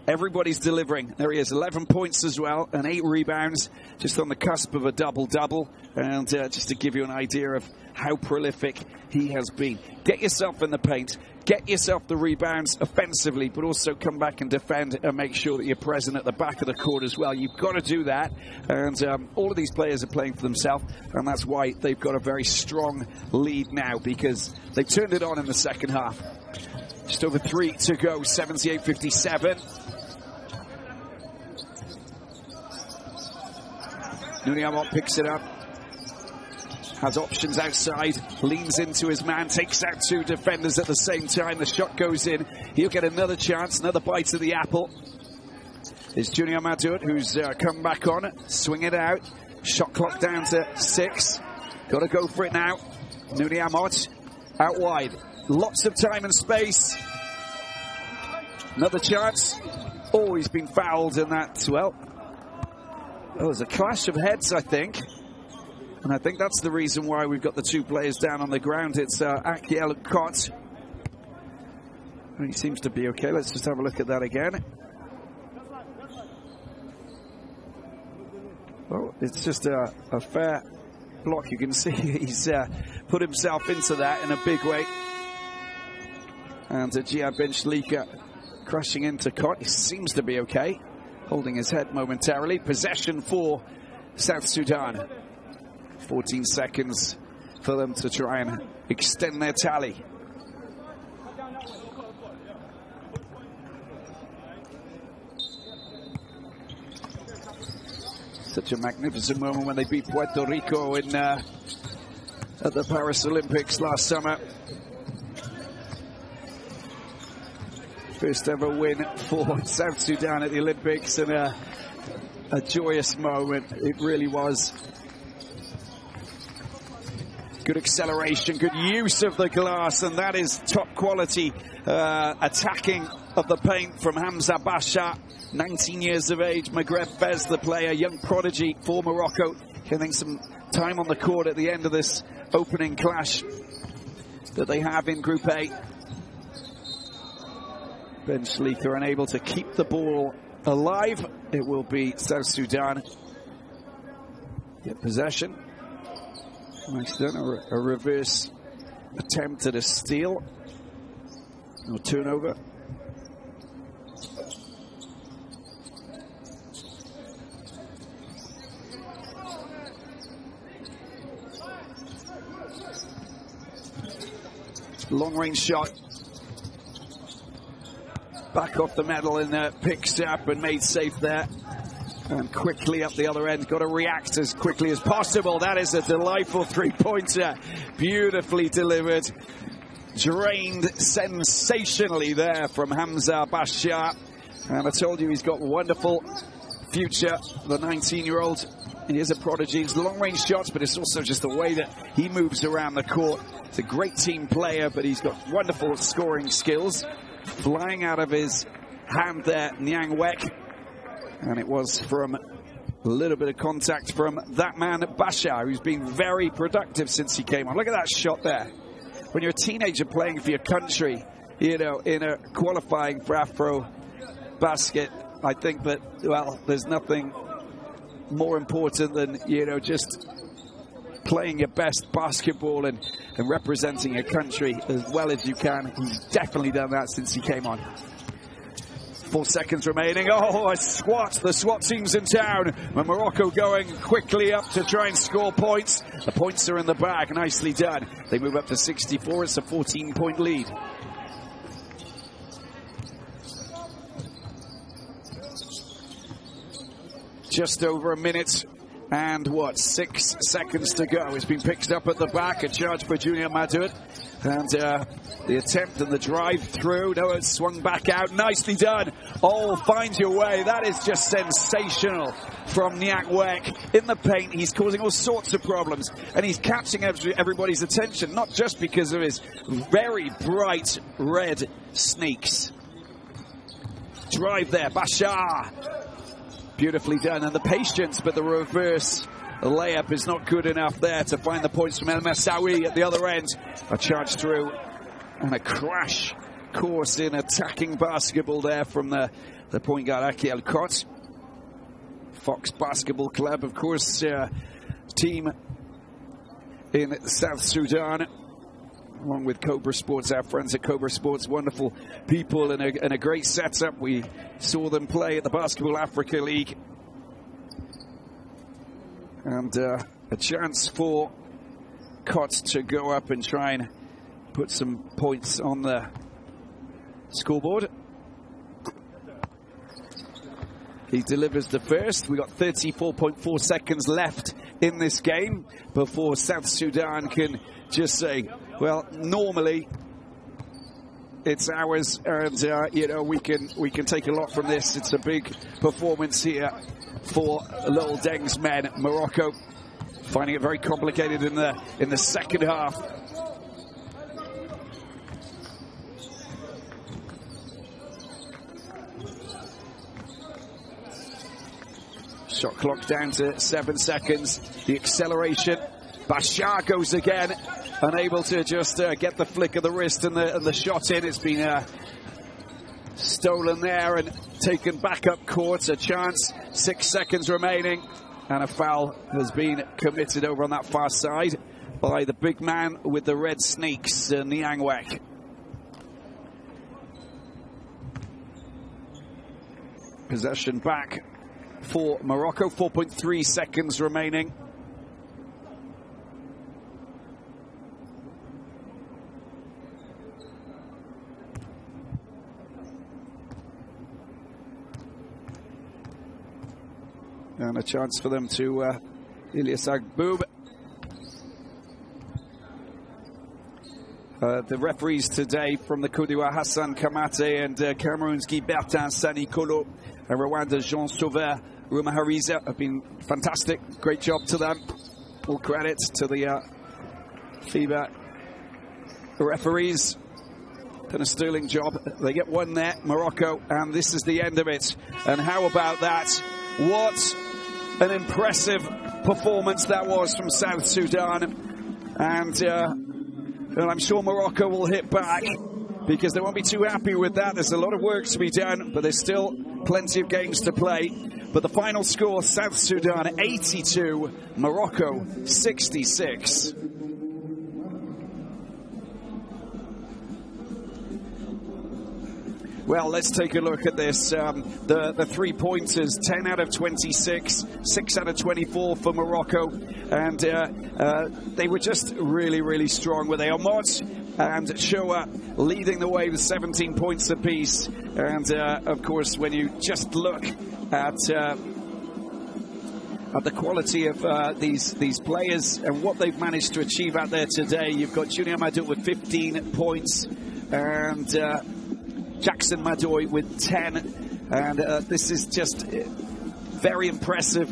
Everybody's delivering. There he is, 11 points as well and 8 rebounds, just on the cusp of a double-double. And just to give you an idea of how prolific he has been. Get yourself in the paint, get yourself the rebounds offensively, but also come back and defend and make sure that you're present at the back of the court as well. You've got to do that. And all of these players are playing for themselves, and that's why they've got a very strong lead now, because they turned it on in the second half. Just over 3 to go, 78-57. Nouni Amot picks it up, has options outside, leans into his man, takes out 2 defenders at the same time. The shot goes in. He'll get another chance, another bite of the apple. It's Junior Madout who's come back on, swing it out. Shot clock down to 6. Got to go for it now. Nouni Amot out wide. Lots of time and space. Another chance. Oh, he's been fouled in that, well. Oh, there's a clash of heads, I think. And I think that's the reason why we've got the 2 players down on the ground. It's Akiel Kot. He seems to be okay. Let's just have a look at that again. Well, it's just a fair block. You can see he's put himself into that in a big way. And Jihad Ben Shalika crashing into Kot. He seems to be okay, holding his head momentarily. Possession for South Sudan. 14 seconds for them to try and extend their tally. Such a magnificent moment when they beat Puerto Rico in at the Paris Olympics last summer. First ever win for South Sudan at the Olympics, and a joyous moment. It really was. Good acceleration, good use of the glass, and that is top quality attacking of the paint from Hamza Basha, 19 years of age, Maghreb Fez, the player, young prodigy for Morocco, getting some time on the court at the end of this opening clash that they have in Group A. Ben Shalika unable to keep the ball alive. It will be South Sudan get possession. Nice done, a reverse attempt at a steal. No turnover. Long range shot. Back off the medal and picked up and made safe there. And quickly up the other end, got to react as quickly as possible. That is a delightful three-pointer. Beautifully delivered. Drained sensationally there from Hamza Bashar. And I told you he's got a wonderful future, the 19-year-old. He is a prodigy. It's long-range shots, but it's also just the way that he moves around the court. He's a great team player, but he's got wonderful scoring skills. Flying out of his hand there, Niang Wek. And it was from a little bit of contact from that man, Bashar, who's been very productive since he came on. Look at that shot there. When you're a teenager playing for your country, you know, in a qualifying for AfroBasket, I think that, well, there's nothing more important than, you know, just playing your best basketball and representing your country as well as you can. He's definitely done that since he came on. 4 seconds remaining. Oh, a swat. The SWAT team's in town. And Morocco going quickly up to try and score points. The points are in the bag. Nicely done. They move up to 64. It's a 14-point lead. Just over a minute and 6 seconds to go. It's been picked up at the back. A charge for Junior Madud. And the attempt and the drive through. No, it's swung back out. Nicely done. Oh, find your way. That is just sensational from Niang Wek in the paint. He's causing all sorts of problems. And he's catching everybody's attention, not just because of his very bright red sneaks. Drive there. Bashar. Beautifully done. And the patience, but the reverse layup is not good enough there to find the points from El Messaoui at the other end. A charge through and a crash course in attacking basketball there from the point guard Aki El-Kot. Fox Basketball Club, of course, team in South Sudan, along with Cobra Sports, our friends at Cobra Sports, wonderful people and a great setup. We saw them play at the Basketball Africa League. And a chance for Kot to go up and try and put some points on the scoreboard. He delivers the first. We got 34.4 seconds left in this game before South Sudan can just say, well, normally it's ours, and you know, we can take a lot from this. It's a big performance here for Little Deng's men. Morocco finding it very complicated in the second half. Shot clock down to 7 seconds. The acceleration. Bashar goes again, unable to just get the flick of the wrist and the shot in. It's been stolen there and taken back up court. A chance. 6 seconds remaining, and a foul has been committed over on that far side by the big man with the red sneaks, Niang Wek. Possession back for Morocco. 4.3 seconds remaining. And a chance for them to Ilyas Agboub. The referees today from the Côte d'Ivoire, Hassan Kamate, and Cameroon's Guy Bertin, Sani Kolo, and Rwanda's Jean Sauveur, Ruma Hariza, have been fantastic. Great job to them. All credit to the FIBA referees. Done a sterling job. They get one there, Morocco, and this is the end of it. And how about that? What an impressive performance that was from South Sudan. And I'm sure Morocco will hit back, because they won't be too happy with that. There's a lot of work to be done, but there's still plenty of games to play. But the final score, South Sudan 82, Morocco 66. Well, let's take a look at this. The three-pointers, 10 out of 26, 6 out of 24 for Morocco. And they were just really, really strong, were they? Omot and Shoa leading the way with 17 points apiece. And, of course, when you just look at at the quality of these players and what they've managed to achieve out there today. You've got Junior Madoy with 15 points and Jackson Madoy with 10. And this is just very impressive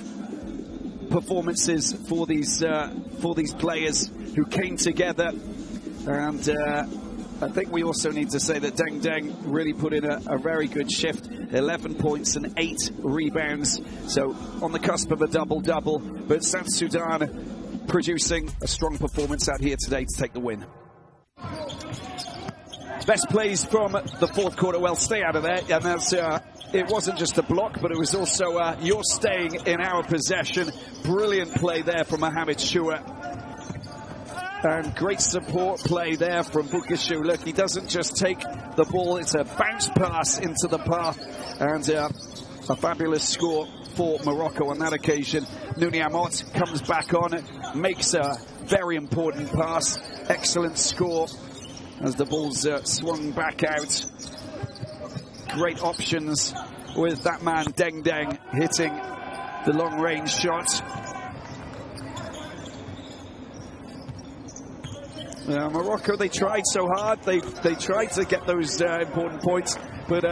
performances for these players who came together. And I think we also need to say that Deng Deng really put in a very good shift. 11 points and 8 rebounds. So on the cusp of a double-double. But South Sudan producing a strong performance out here today to take the win. Best plays from the fourth quarter. Well, stay out of there. And that's, it wasn't just a block, but it was also you're staying in our possession. Brilliant play there from Mohamed Shua. And great support play there from Bukishu. Look, he doesn't just take the ball, it's a bounce pass into the path. And a fabulous score for Morocco on that occasion. Nouni Amot comes back on, makes a very important pass. Excellent score as the ball's swung back out. Great options with that man Deng Deng hitting the long-range shot. Morocco, they tried so hard. They tried to get those important points, but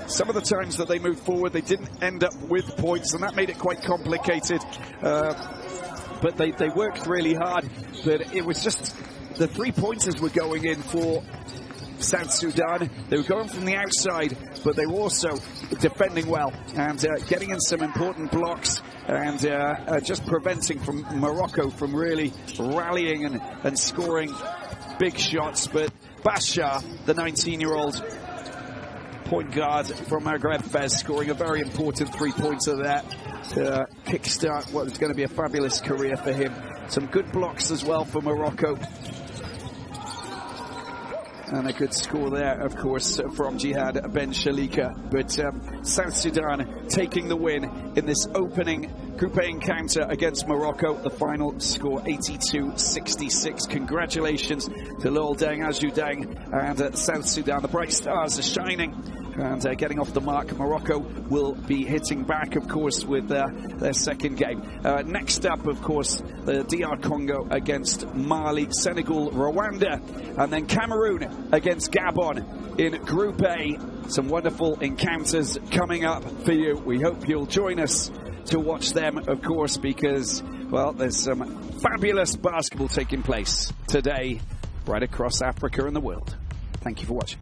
some of the times that they moved forward, they didn't end up with points, and that made it quite complicated. But they worked really hard. But it was just the 3-pointers were going in for South Sudan. They were going from the outside, but they were also defending well and getting in some important blocks and just preventing from Morocco from really rallying and scoring big shots. But Bashar, the 19-year-old point guard from Maghreb Fez, scoring a very important 3-pointer there to kickstart what is going to be a fabulous career for him. Some good blocks as well for Morocco. And a good score there, of course, from Jihad Ben Shalika. But South Sudan taking the win in this opening Group A encounter against Morocco. The final score 82-66. Congratulations to Lol Deng, Aju Deng, and South Sudan. The bright stars are shining and getting off the mark. Morocco will be hitting back, of course, with their second game. Next up, of course, the DR Congo against Mali, Senegal, Rwanda, and then Cameroon against Gabon in Group A. Some wonderful encounters coming up for you. We hope you'll join us to watch them, of course, because, well, there's some fabulous basketball taking place today right across Africa and the world. Thank you for watching.